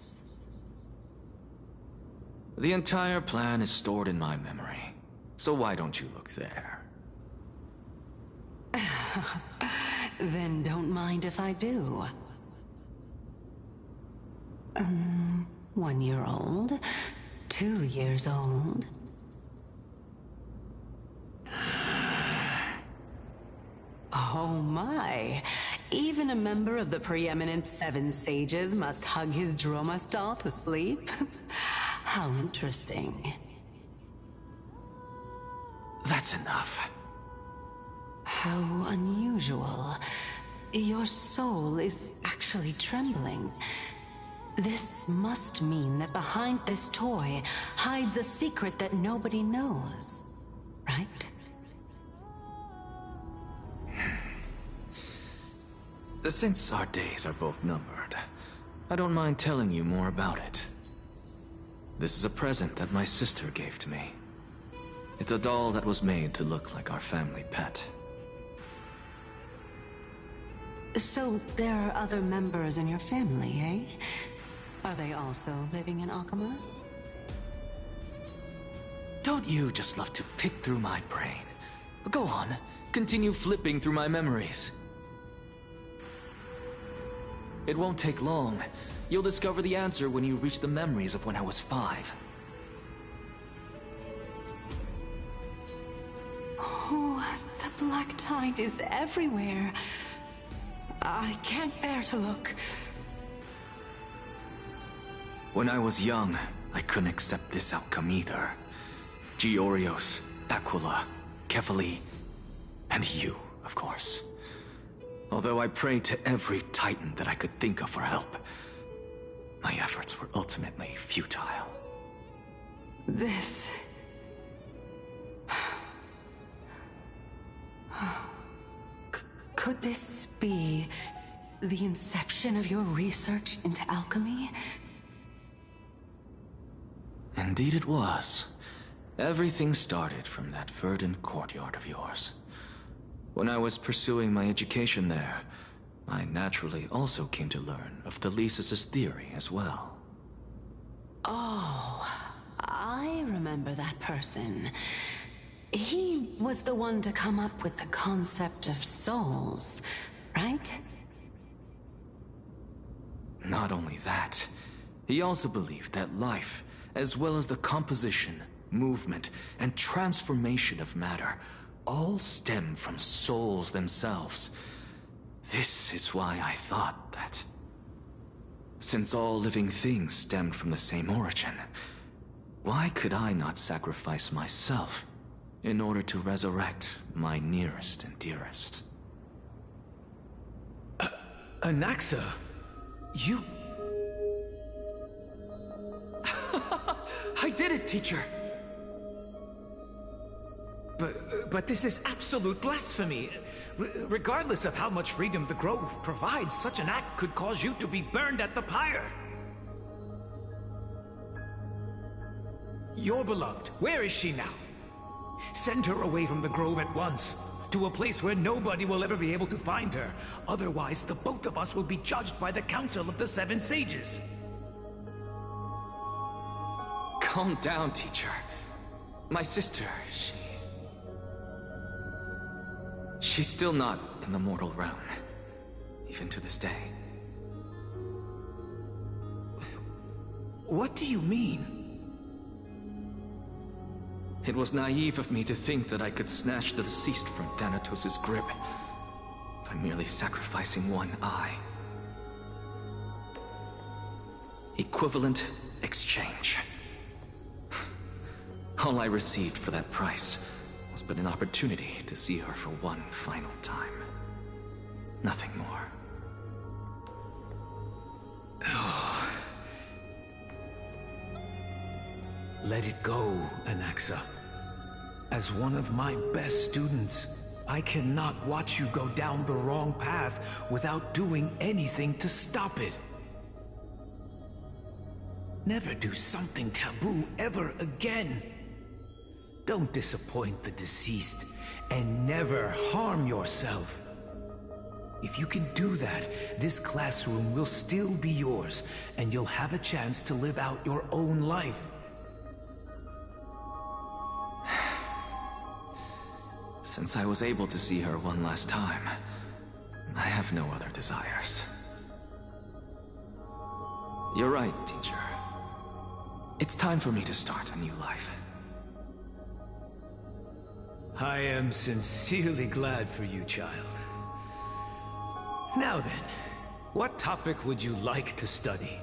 The entire plan is stored in my memory, so why don't you look there? Then don't mind if I do. 1 year old, 2 years old. Oh my! Even a member of the preeminent Seven Sages must hug his Dromastal to sleep? How interesting. That's enough. How unusual. Your soul is actually trembling. This must mean that behind this toy hides a secret that nobody knows, right? Since our days are both numbered, I don't mind telling you more about it. This is a present that my sister gave to me. It's a doll that was made to look like our family pet. So there are other members in your family, eh? Are they also living in Akama? Don't you just love to pick through my brain? Go on, continue flipping through my memories. It won't take long. You'll discover the answer when you reach the memories of when I was 5. Oh, the black tide is everywhere. I can't bear to look. When I was young, I couldn't accept this outcome either. Georios, Aquila, Kefali, and you, of course. Although I prayed to every Titan that I could think of for help, my efforts were ultimately futile. This... Could this be the inception of your research into alchemy? Indeed it was. Everything started from that verdant courtyard of yours. When I was pursuing my education there, I naturally also came to learn of Thelesis' theory as well. Oh, I remember that person. He was the one to come up with the concept of souls, right? Not only that, he also believed that life, as well as the composition, movement, and transformation of matter, all stem from souls themselves. This is why I thought that, since all living things stemmed from the same origin, why could I not sacrifice myself in order to resurrect my nearest and dearest? Anaxa, you... I did it, teacher! But this is absolute blasphemy. Regardless of how much freedom the Grove provides, such an act could cause you to be burned at the pyre. Your beloved, where is she now? Send her away from the Grove at once, to a place where nobody will ever be able to find her. Otherwise, the both of us will be judged by the Council of the Seven Sages. Calm down, teacher. My sister, she's still not in the mortal realm, even to this day. What do you mean? It was naive of me to think that I could snatch the deceased from Thanatos' grip by merely sacrificing one eye. Equivalent exchange. All I received for that price was but an opportunity to see her for one final time. Nothing more. Oh. Let it go, Anaxa. As one of my best students, I cannot watch you go down the wrong path without doing anything to stop it. Never do something taboo ever again. Don't disappoint the deceased, and never harm yourself. If you can do that, this classroom will still be yours, and you'll have a chance to live out your own life. Since I was able to see her one last time, I have no other desires. You're right, teacher. It's time for me to start a new life. I am sincerely glad for you, child. Now then, what topic would you like to study?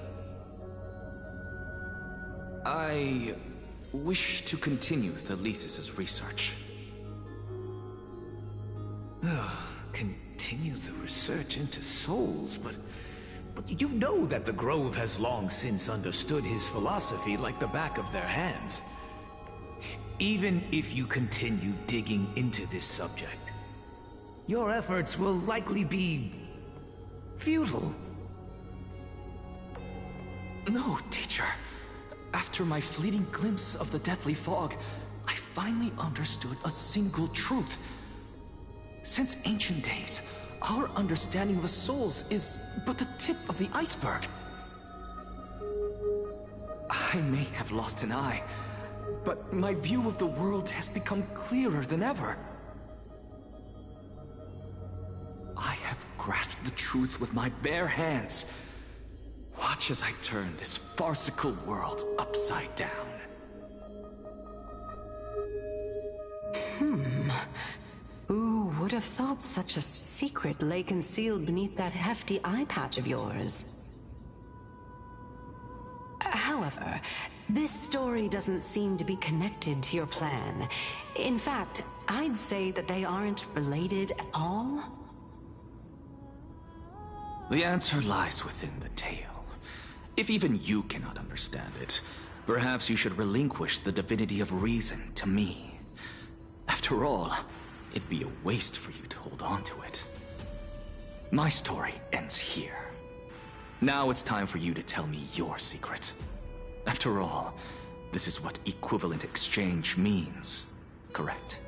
I wish to continue Thalesis' research. Continue the research into souls, but you know that the Grove has long since understood his philosophy like the back of their hands. Even if you continue digging into this subject, your efforts will likely be futile. No, teacher. After my fleeting glimpse of the deathly fog, I finally understood a single truth. Since ancient days, our understanding of the souls is but the tip of the iceberg. I may have lost an eye, but my view of the world has become clearer than ever. I have grasped the truth with my bare hands. Watch as I turn this farcical world upside down. Who would have thought such a secret lay concealed beneath that hefty eye patch of yours? However, this story doesn't seem to be connected to your plan. In fact, I'd say that they aren't related at all. The answer lies within the tale. If even you cannot understand it, perhaps you should relinquish the divinity of reason to me. After all, it'd be a waste for you to hold on to it. My story ends here. Now it's time for you to tell me your secret. After all, this is what equivalent exchange means, correct?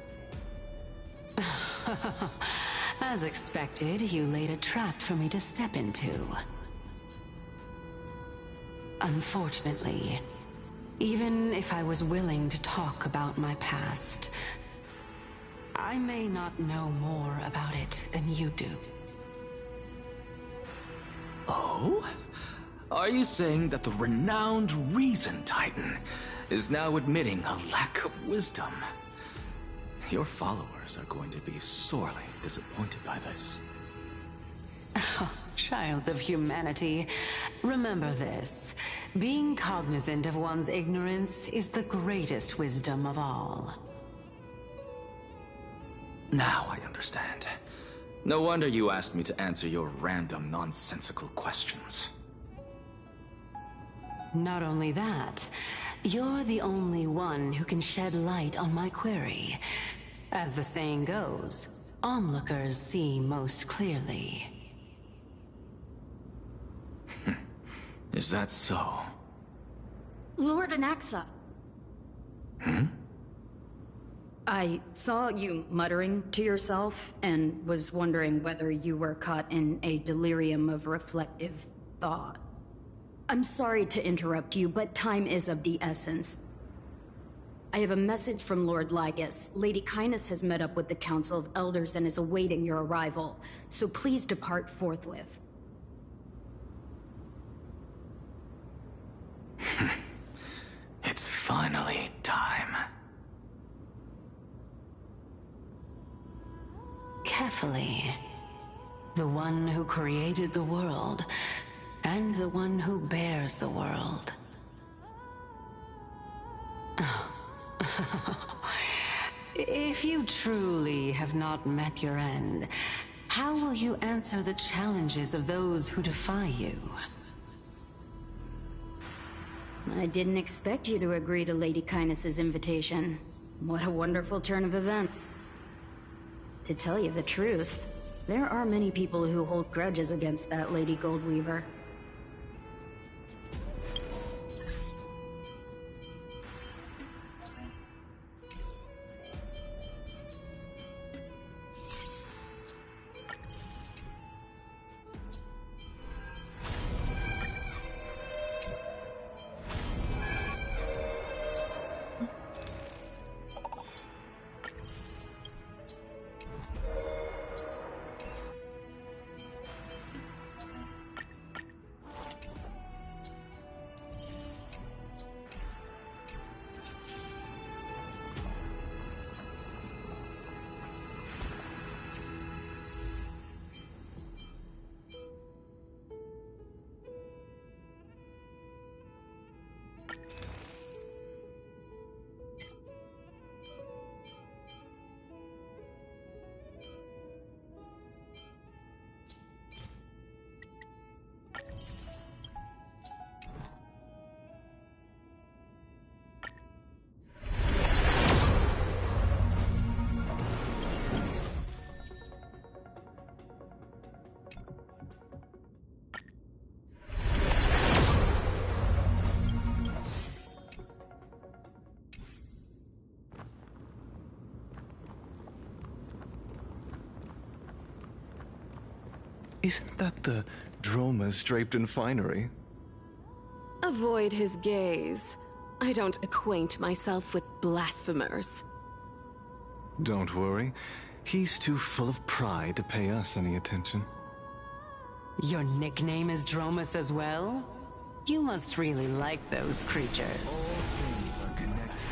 As expected, you laid a trap for me to step into. Unfortunately, even if I was willing to talk about my past, I may not know more about it than you do. Oh? Are you saying that the renowned Reason Titan is now admitting a lack of wisdom? Your followers are going to be sorely disappointed by this. Child of humanity, remember this. Being cognizant of one's ignorance is the greatest wisdom of all. Now I understand. No wonder you asked me to answer your random, nonsensical questions. Not only that, you're the only one who can shed light on my query. As the saying goes, onlookers see most clearly. Is that so? Lord Anaxa. Hmm? I saw you muttering to yourself and was wondering whether you were caught in a delirium of reflective thought. I'm sorry to interrupt you, but time is of the essence. I have a message from Lord Lygus. Lady Kynus has met up with the Council of Elders and is awaiting your arrival, so please depart forthwith. It's finally time. Carefully. The one who created the world, and the one who bears the world. If you truly have not met your end, how will you answer the challenges of those who defy you? I didn't expect you to agree to Lady Kynus's invitation. What a wonderful turn of events. To tell you the truth, there are many people who hold grudges against that Lady Goldweaver. Isn't that the dromas draped in finery? Avoid his gaze. I don't acquaint myself with blasphemers. Don't worry. He's too full of pride to pay us any attention. Your nickname is Dromus as well? You must really like those creatures. Things are connected.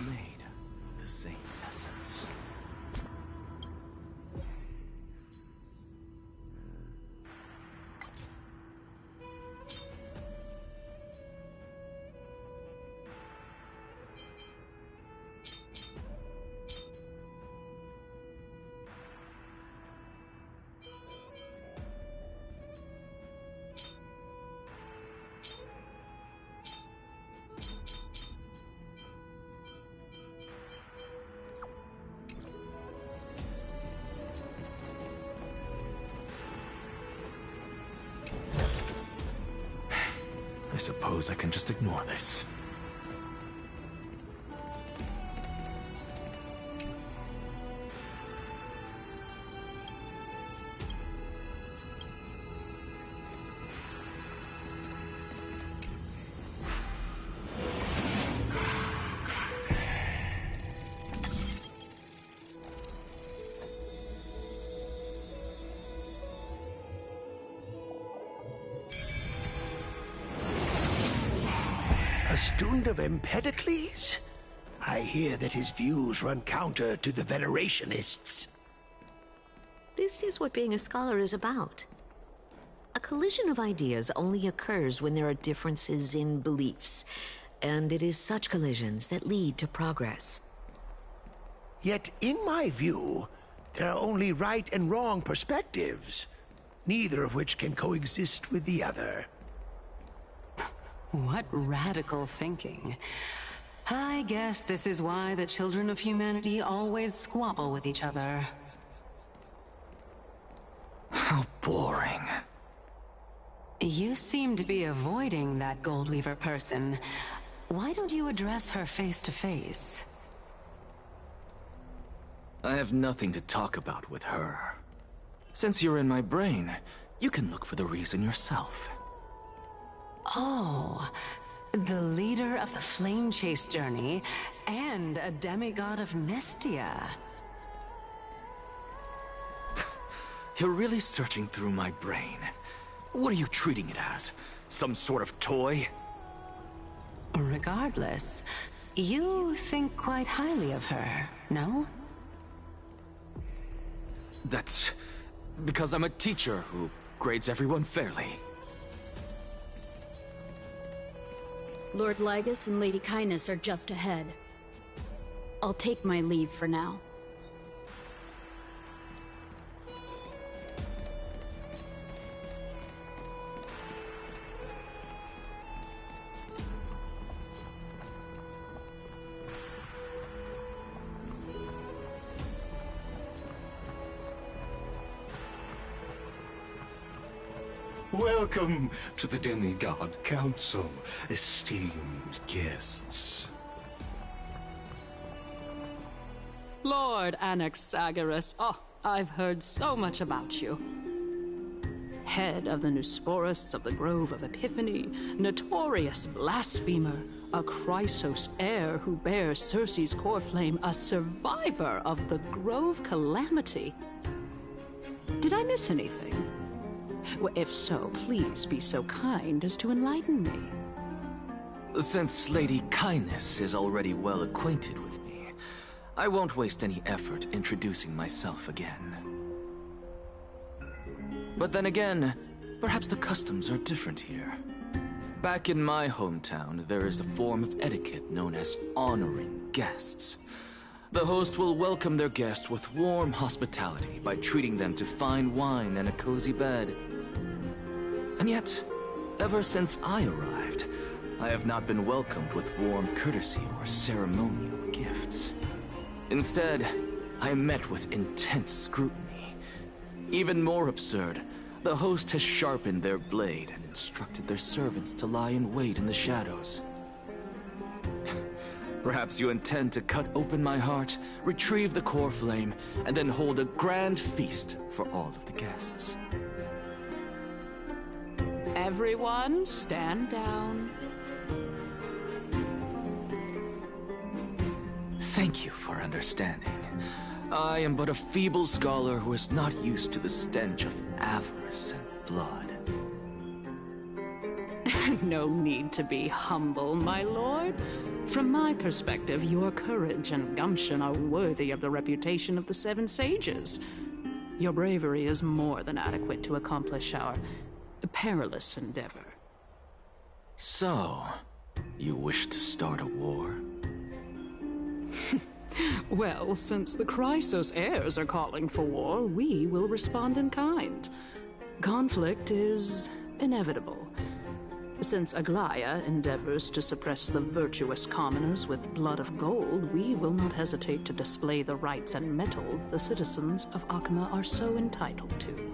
Made of the same essence. I suppose I can just ignore this. A student of Empedocles? I hear that his views run counter to the Venerationists. This is what being a scholar is about. A collision of ideas only occurs when there are differences in beliefs, and it is such collisions that lead to progress. Yet, in my view, there are only right and wrong perspectives, neither of which can coexist with the other. What radical thinking. I guess this is why the children of humanity always squabble with each other. How boring. You seem to be avoiding that Goldweaver person. Why don't you address her face to face? I have nothing to talk about with her. Since you're in my brain, you can look for the reason yourself. Oh, the leader of the Flame Chase journey, and a demigod of Nestia. You're really searching through my brain. What are you treating it as? Some sort of toy? Regardless, you think quite highly of her, no? That's because I'm a teacher who grades everyone fairly. Lord Lygus and Lady Kindness are just ahead. I'll take my leave for now. Welcome to the Demigod Council, esteemed guests. Lord Anaxagoras, oh, I've heard so much about you. Head of the Nusporists of the Grove of Epiphany, notorious blasphemer, a Chrysos heir who bears Circe's core flame, a survivor of the Grove Calamity. Did I miss anything? Well, if so, please be so kind as to enlighten me. Since Lady Kindness is already well acquainted with me, I won't waste any effort introducing myself again. But then again, perhaps the customs are different here. Back in my hometown, there is a form of etiquette known as honoring guests. The host will welcome their guest with warm hospitality by treating them to fine wine and a cozy bed. And yet, ever since I arrived, I have not been welcomed with warm courtesy or ceremonial gifts. Instead, I am met with intense scrutiny. Even more absurd, the host has sharpened their blade and instructed their servants to lie in wait in the shadows. Perhaps you intend to cut open my heart, retrieve the core flame, and then hold a grand feast for all of the guests. Everyone, stand down. Thank you for understanding. I am but a feeble scholar who is not used to the stench of avarice and blood. No need to be humble, my lord. From my perspective, your courage and gumption are worthy of the reputation of the Seven Sages. Your bravery is more than adequate to accomplish our perilous endeavor. So, you wish to start a war? Well, since the Chrysos heirs are calling for war, we will respond in kind. Conflict is inevitable. Since Aglaya endeavors to suppress the virtuous commoners with blood of gold, we will not hesitate to display the rights and mettle the citizens of Akima are so entitled to.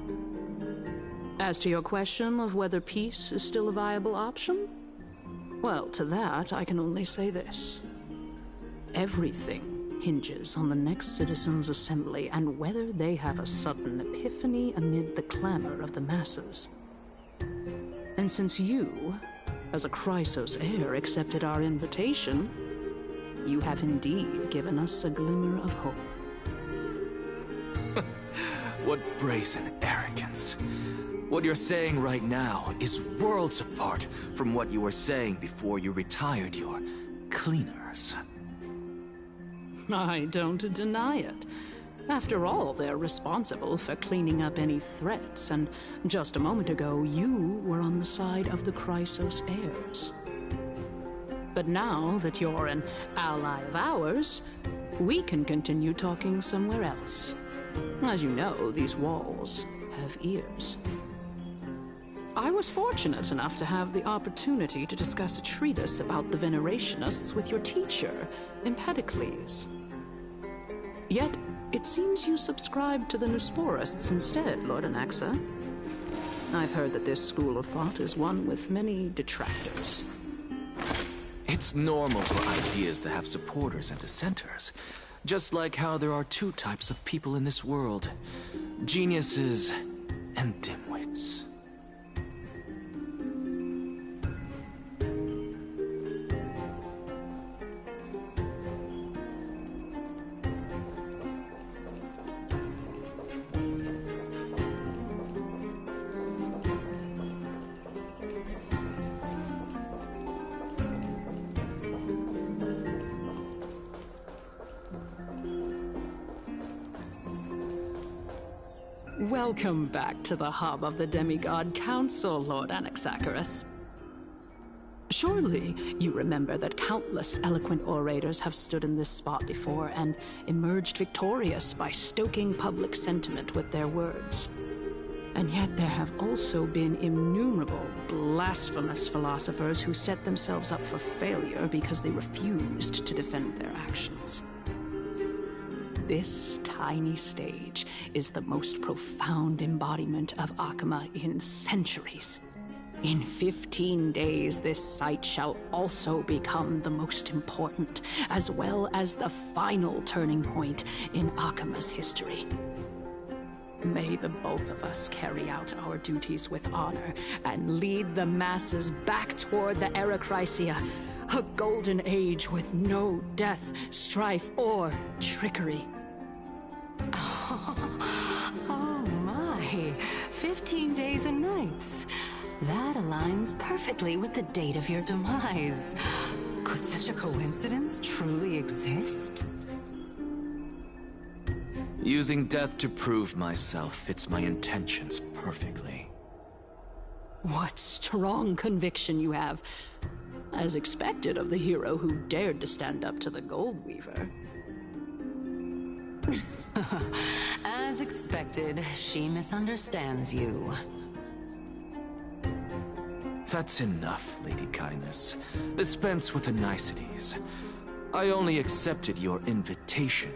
As to your question of whether peace is still a viable option, well, to that I can only say this. Everything hinges on the next citizens' assembly and whether they have a sudden epiphany amid the clamor of the masses. And since you, as a Chrysos heir, accepted our invitation, you have indeed given us a glimmer of hope. What brazen arrogance. What you're saying right now is worlds apart from what you were saying before you retired your cleaners. I don't deny it. After all, they're responsible for cleaning up any threats, and just a moment ago, you were on the side of the Chrysos heirs. But now that you're an ally of ours, we can continue talking somewhere else. As you know, these walls have ears. I was fortunate enough to have the opportunity to discuss a treatise about the Venerationists with your teacher, Empedocles. Yet, it seems you subscribe to the Nusporists instead, Lord Anaxa. I've heard that this school of thought is one with many detractors. It's normal for ideas to have supporters and dissenters. Just like how there are two types of people in this world. Geniuses and dimwits. Welcome back to the hub of the Demigod Council, Lord Anaxagoras. Surely you remember that countless eloquent orators have stood in this spot before and emerged victorious by stoking public sentiment with their words. And yet there have also been innumerable blasphemous philosophers who set themselves up for failure because they refused to defend their actions. This tiny stage is the most profound embodiment of Akama in centuries. In 15 days, this site shall also become the most important, as well as the final turning point in Akama's history. May the both of us carry out our duties with honor and lead the masses back toward the Era Chrysia, a golden age with no death, strife, or trickery. Oh my, 15 days and nights. That aligns perfectly with the date of your demise. Could such a coincidence truly exist? Using death to prove myself fits my intentions perfectly. What strong conviction you have, as expected of the hero who dared to stand up to the Gold Weaver. As expected, she misunderstands you. That's enough, Lady Kindness. Dispense with the niceties. I only accepted your invitation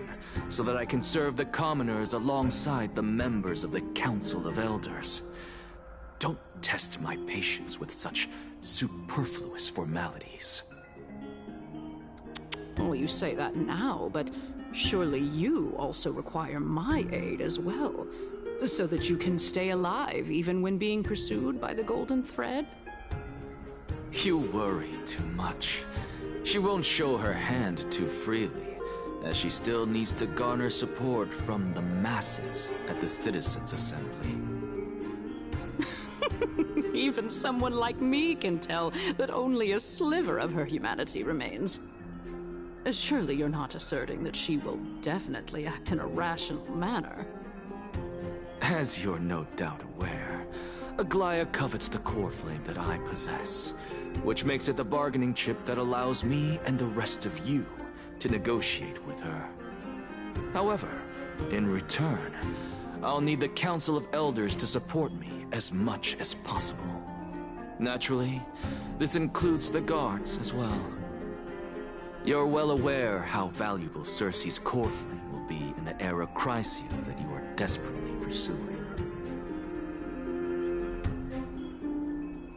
so that I can serve the commoners alongside the members of the Council of Elders. Don't test my patience with such superfluous formalities. Well, you say that now, but surely you also require my aid as well, so that you can stay alive even when being pursued by the Golden Thread? You worry too much. She won't show her hand too freely, as she still needs to garner support from the masses at the Citizens' Assembly. Even someone like me can tell that only a sliver of her humanity remains. Surely you're not asserting that she will definitely act in a rational manner. As you're no doubt aware, Aglaya covets the core flame that I possess, which makes it the bargaining chip that allows me and the rest of you to negotiate with her. However, in return, I'll need the Council of Elders to support me as much as possible. Naturally, this includes the guards as well. You're well aware how valuable Circe's core flame will be in the Era Chrysia that you are desperately pursuing.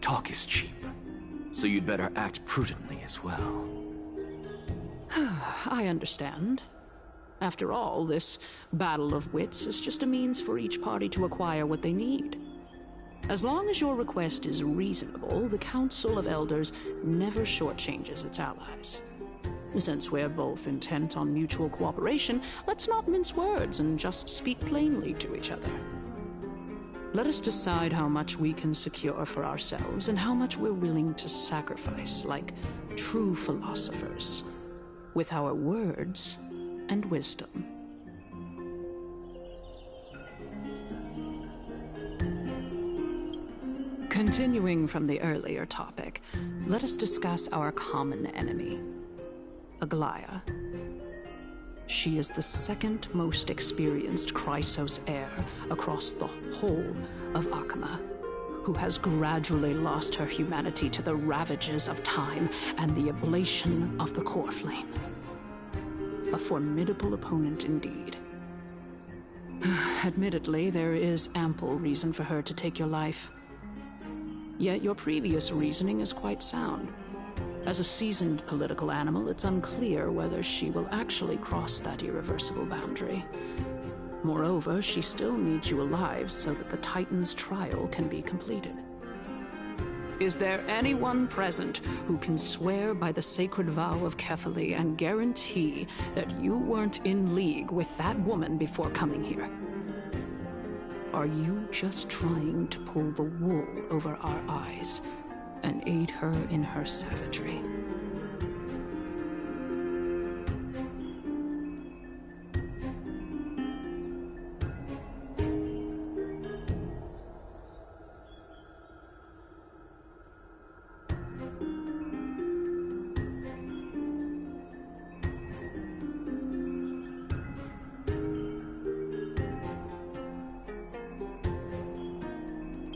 Talk is cheap, so you'd better act prudently as well. I understand. After all, this battle of wits is just a means for each party to acquire what they need. As long as your request is reasonable, the Council of Elders never shortchanges its allies. Since we're both intent on mutual cooperation, let's not mince words and just speak plainly to each other. Let us decide how much we can secure for ourselves and how much we're willing to sacrifice, like true philosophers, with our words and wisdom. Continuing from the earlier topic, let us discuss our common enemy, Aglaya. She is the second most experienced Chrysos heir across the whole of Akama, who has gradually lost her humanity to the ravages of time and the ablation of the core flame. A formidable opponent indeed. Admittedly, there is ample reason for her to take your life. Yet your previous reasoning is quite sound. As a seasoned political animal, it's unclear whether she will actually cross that irreversible boundary. Moreover, she still needs you alive so that the Titan's trial can be completed. Is there anyone present who can swear by the sacred vow of Kefali and guarantee that you weren't in league with that woman before coming here? Are you just trying to pull the wool over our eyes and aid her in her savagery?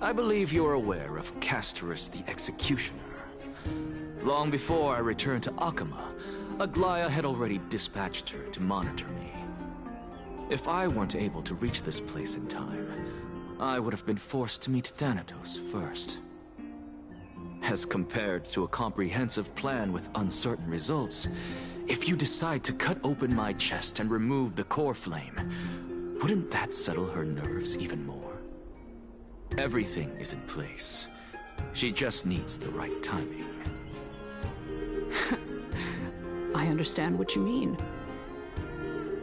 I believe you're aware of Castorus the Executioner. Long before I returned to Akama, Aglaya had already dispatched her to monitor me. If I weren't able to reach this place in time, I would have been forced to meet Thanatos first. As compared to a comprehensive plan with uncertain results, if you decide to cut open my chest and remove the core flame, wouldn't that settle her nerves even more? Everything is in place. She just needs the right timing. I understand what you mean.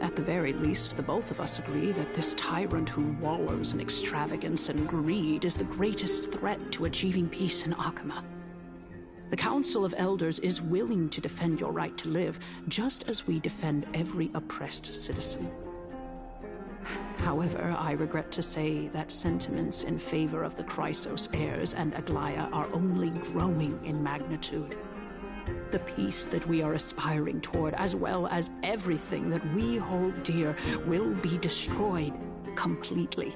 At the very least, the both of us agree that this tyrant who wallows in extravagance and greed is the greatest threat to achieving peace in Akama. The Council of Elders is willing to defend your right to live, just as we defend every oppressed citizen. However, I regret to say that sentiments in favor of the Chrysos heirs and Aglaya are only growing in magnitude. The peace that we are aspiring toward, as well as everything that we hold dear, will be destroyed completely.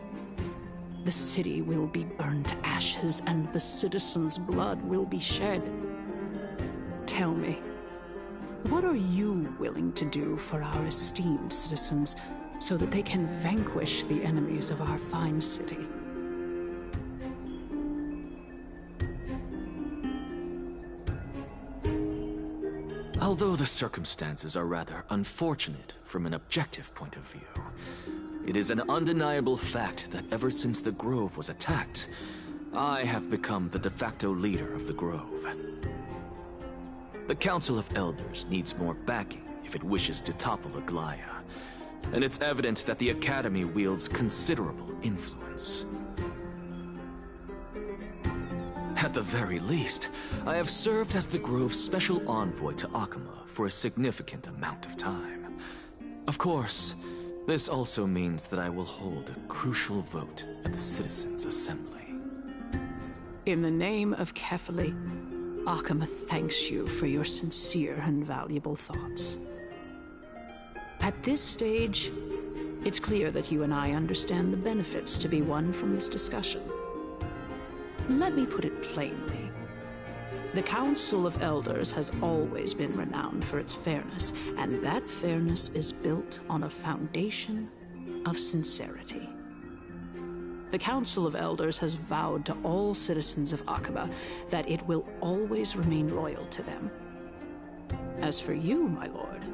The city will be burned to ashes, and the citizens' blood will be shed. Tell me, what are you willing to do for our esteemed citizens so that they can vanquish the enemies of our fine city? Although the circumstances are rather unfortunate from an objective point of view, it is an undeniable fact that ever since the Grove was attacked, I have become the de facto leader of the Grove. The Council of Elders needs more backing if it wishes to topple Aglaya, and it's evident that the Academy wields considerable influence. At the very least, I have served as the Grove's special envoy to Akama for a significant amount of time. Of course, this also means that I will hold a crucial vote at the Citizens' Assembly. In the name of Kefali, Akama thanks you for your sincere and valuable thoughts. At this stage, it's clear that you and I understand the benefits to be won from this discussion. Let me put it plainly. The Council of Elders has always been renowned for its fairness, and that fairness is built on a foundation of sincerity. The Council of Elders has vowed to all citizens of Akaba that it will always remain loyal to them. As for you, my lord,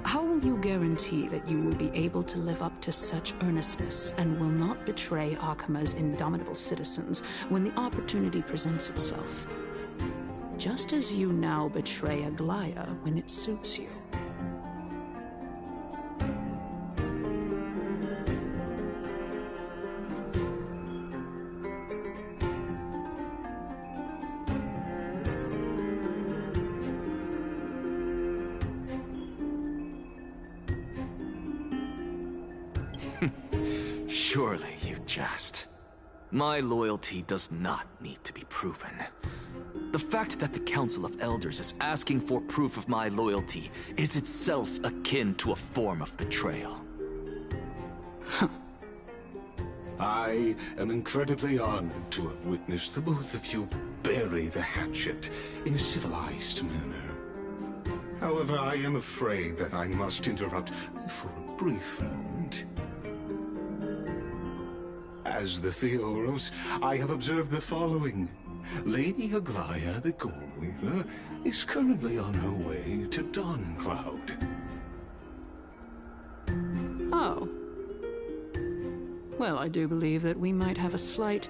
how will you guarantee that you will be able to live up to such earnestness and will not betray Akama's indomitable citizens when the opportunity presents itself? Just as you now betray Aglaya when it suits you. Surely you jest. My loyalty does not need to be proven. The fact that the Council of Elders is asking for proof of my loyalty is itself akin to a form of betrayal. I am incredibly honored to have witnessed the both of you bury the hatchet in a civilized manner. However, I am afraid that I must interrupt for a brief moment. As the Theoros, I have observed the following. Lady Aglaya, the Goldweaver, is currently on her way to Dawncloud. Oh. Well, I do believe that we might have a slight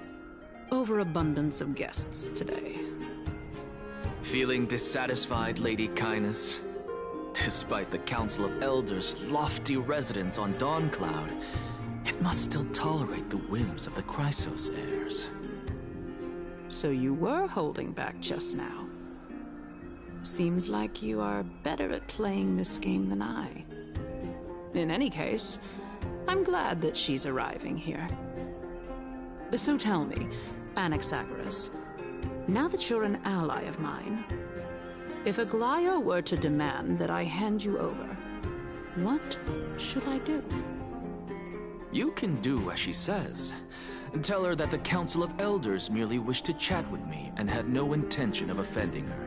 overabundance of guests today. Feeling dissatisfied, Lady Kindness? Despite the Council of Elders' lofty residence on Dawncloud, it must still tolerate the whims of the Chrysos heirs. So you were holding back just now. Seems like you are better at playing this game than I. In any case, I'm glad that she's arriving here. So tell me, Anaxagoras, now that you're an ally of mine, if Aglaya were to demand that I hand you over, what should I do? You can do as she says. Tell her that the Council of Elders merely wished to chat with me and had no intention of offending her.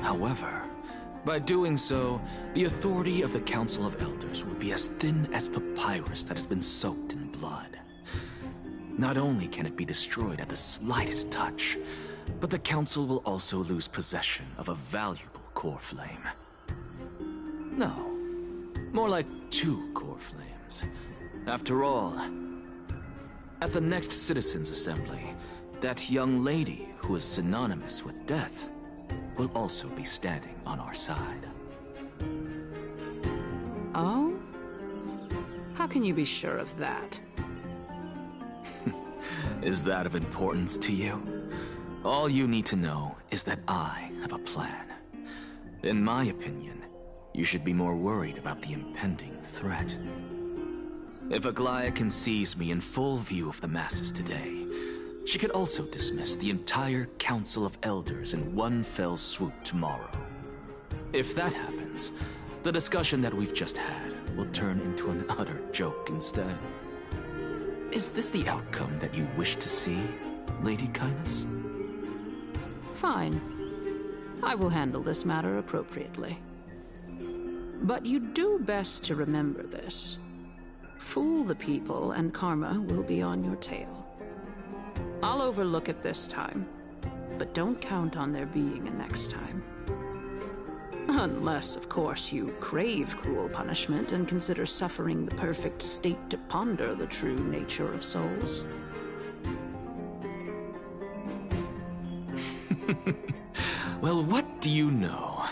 However, by doing so, the authority of the Council of Elders will be as thin as papyrus that has been soaked in blood. Not only can it be destroyed at the slightest touch, but the Council will also lose possession of a valuable core flame. No, more like 2 core flames. After all, at the next Citizens' Assembly, that young lady who is synonymous with death will also be standing on our side. Oh? How can you be sure of that? Is that of importance to you? All you need to know is that I have a plan. In my opinion, you should be more worried about the impending threat. If Aglaya can seize me in full view of the masses today, she could also dismiss the entire Council of Elders in one fell swoop tomorrow. If that happens, the discussion that we've just had will turn into an utter joke instead. Is this the outcome that you wish to see, Lady Kindness? Fine. I will handle this matter appropriately. But you do best to remember this. Fool the people and karma will be on your tail. I'll overlook it this time, but don't count on there being a next time. Unless, of course, you crave cruel punishment and consider suffering the perfect state to ponder the true nature of souls. Well, what do you know?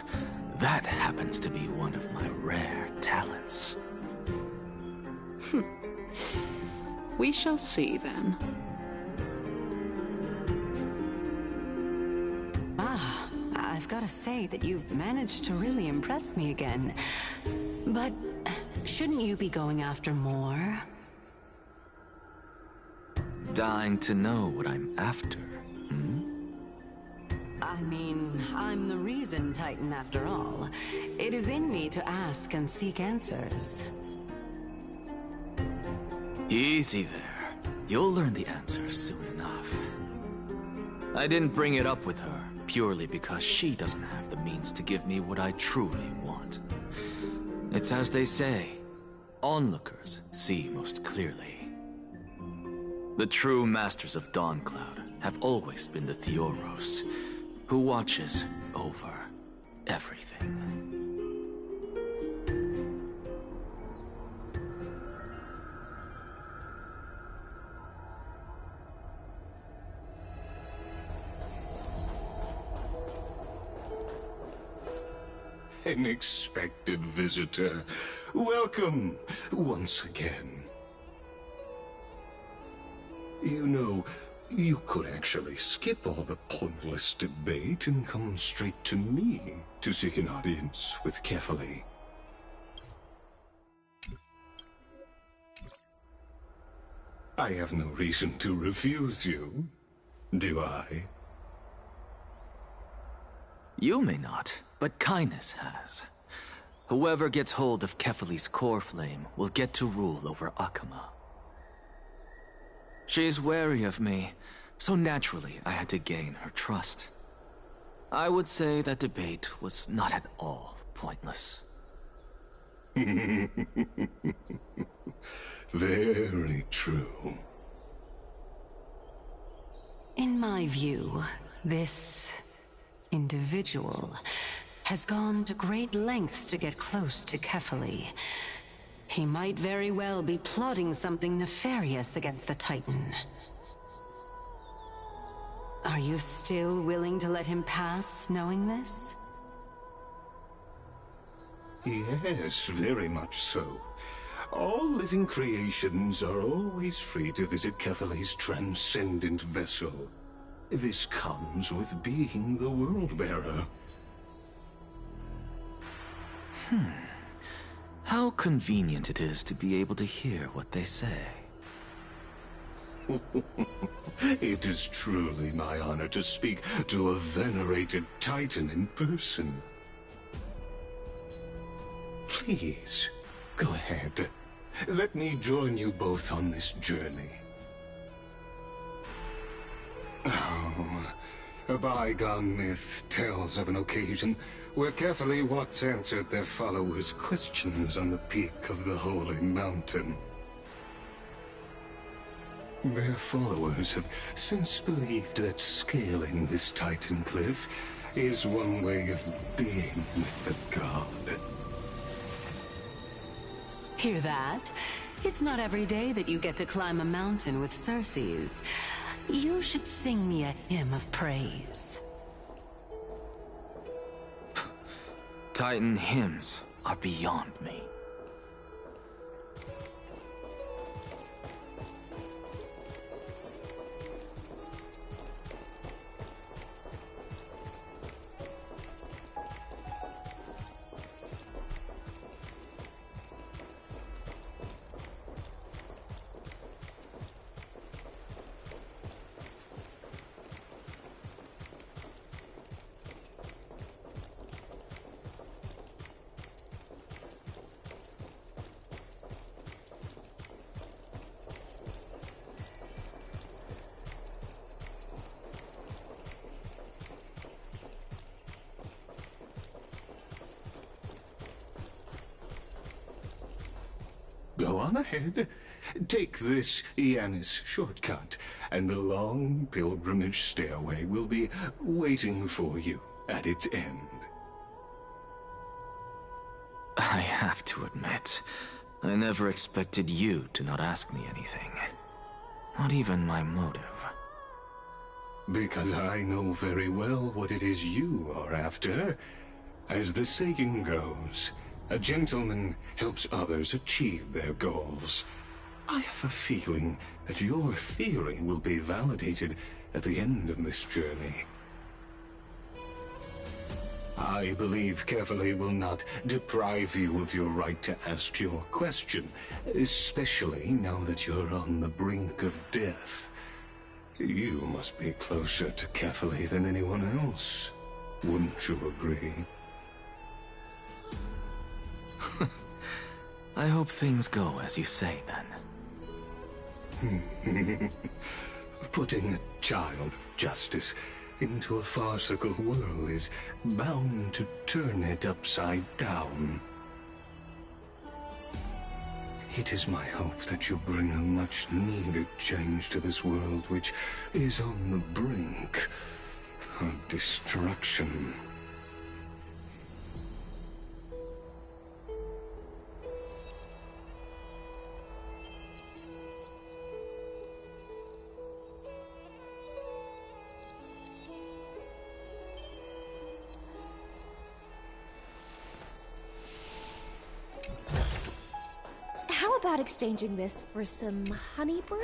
That happens to be one of my rare talents. We shall see, then. I've got to say that you've managed to really impress me again. But shouldn't you be going after more? Dying to know what I'm after, I mean, I'm the reason Titan after all. It is in me to ask and seek answers. Easy there. You'll learn the answers soon enough. I didn't bring it up with her purely because she doesn't have the means to give me what I truly want. It's as they say, onlookers see most clearly. The true masters of Dawncloud have always been the Theoros, who watches over everything. An expected visitor. Welcome once again. You know, you could actually skip all the pointless debate and come straight to me to seek an audience with Kefali. I have no reason to refuse you, do I? You may not, but Kindness has. Whoever gets hold of Kefali's core flame will get to rule over Akama. She's wary of me, so naturally I had to gain her trust. I would say that debate was not at all pointless. Very true. In my view, this individual has gone to great lengths to get close to Kefali. He might very well be plotting something nefarious against the Titan. Are you still willing to let him pass, knowing this? Yes, very much so. All living creations are always free to visit Kefali's transcendent vessel. This comes with being the World-Bearer. How convenient it is to be able to hear what they say. It is truly my honor to speak to a venerated Titan in person. Please, go ahead. Let me join you both on this journey. Oh, a bygone myth tells of an occasion where Kefali once answered their followers' questions on the peak of the Holy Mountain. Their followers have since believed that scaling this Titan cliff is one way of being with the god. Hear that? It's not every day that you get to climb a mountain with Circes. You should sing me a hymn of praise. Titan hymns are beyond me. Go on ahead. Take this Yanis shortcut, and the long pilgrimage stairway will be waiting for you at its end. I have to admit, I never expected you to not ask me anything. Not even my motive. Because I know very well what it is you are after. As the saying goes, a gentleman helps others achieve their goals. I have a feeling that your theory will be validated at the end of this journey. I believe Kefali will not deprive you of your right to ask your question, especially now that you're on the brink of death. You must be closer to Kefali than anyone else. Wouldn't you agree? I hope things go as you say, then. Putting a child of justice into a farcical world is bound to turn it upside down. It is my hope that you bring a much-needed change to this world, which is on the brink of destruction. How about exchanging this for some honey brew?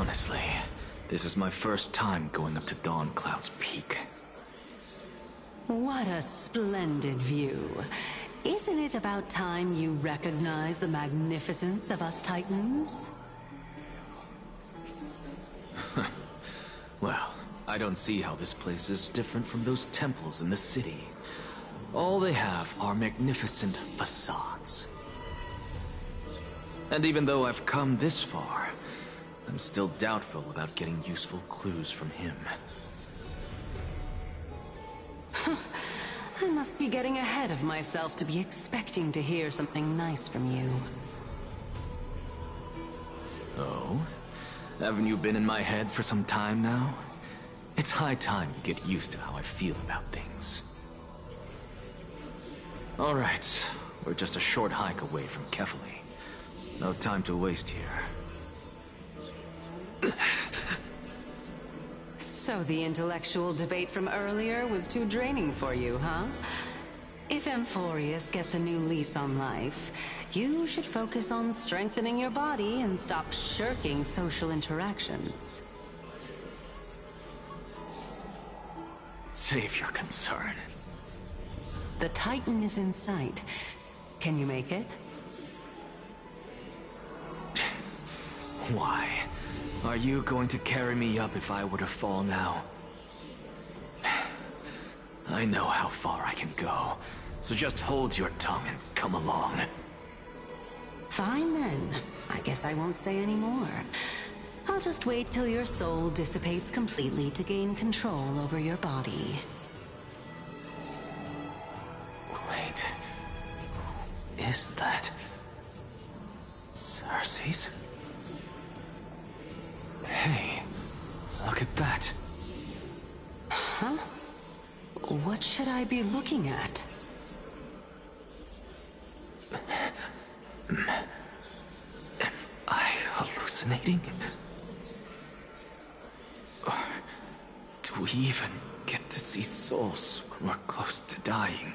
Honestly, this is my first time going up to Dawn Cloud's peak. What a splendid view. Isn't it about time you recognize the magnificence of us Titans? Well, I don't see how this place is different from those temples in the city. All they have are magnificent facades. And even though I've come this far, I'm still doubtful about getting useful clues from him. I must be getting ahead of myself to be expecting to hear something nice from you. Oh? Haven't you been in my head for some time now? It's high time you get used to how I feel about things. Alright, we're just a short hike away from Kefali. No time to waste here. So the intellectual debate from earlier was too draining for you, huh? If Amphorius gets a new lease on life, you should focus on strengthening your body and stop shirking social interactions. Save your concern. The Titan is in sight. Can you make it? Why? Are you going to carry me up if I were to fall now? I know how far I can go, so just hold your tongue and come along. Fine then. I guess I won't say any more. I'll just wait till your soul dissipates completely to gain control over your body. Wait. Who is that? Cersei's? Hey, look at that. Huh? What should I be looking at? Am I hallucinating? Or do we even get to see souls when we're close to dying?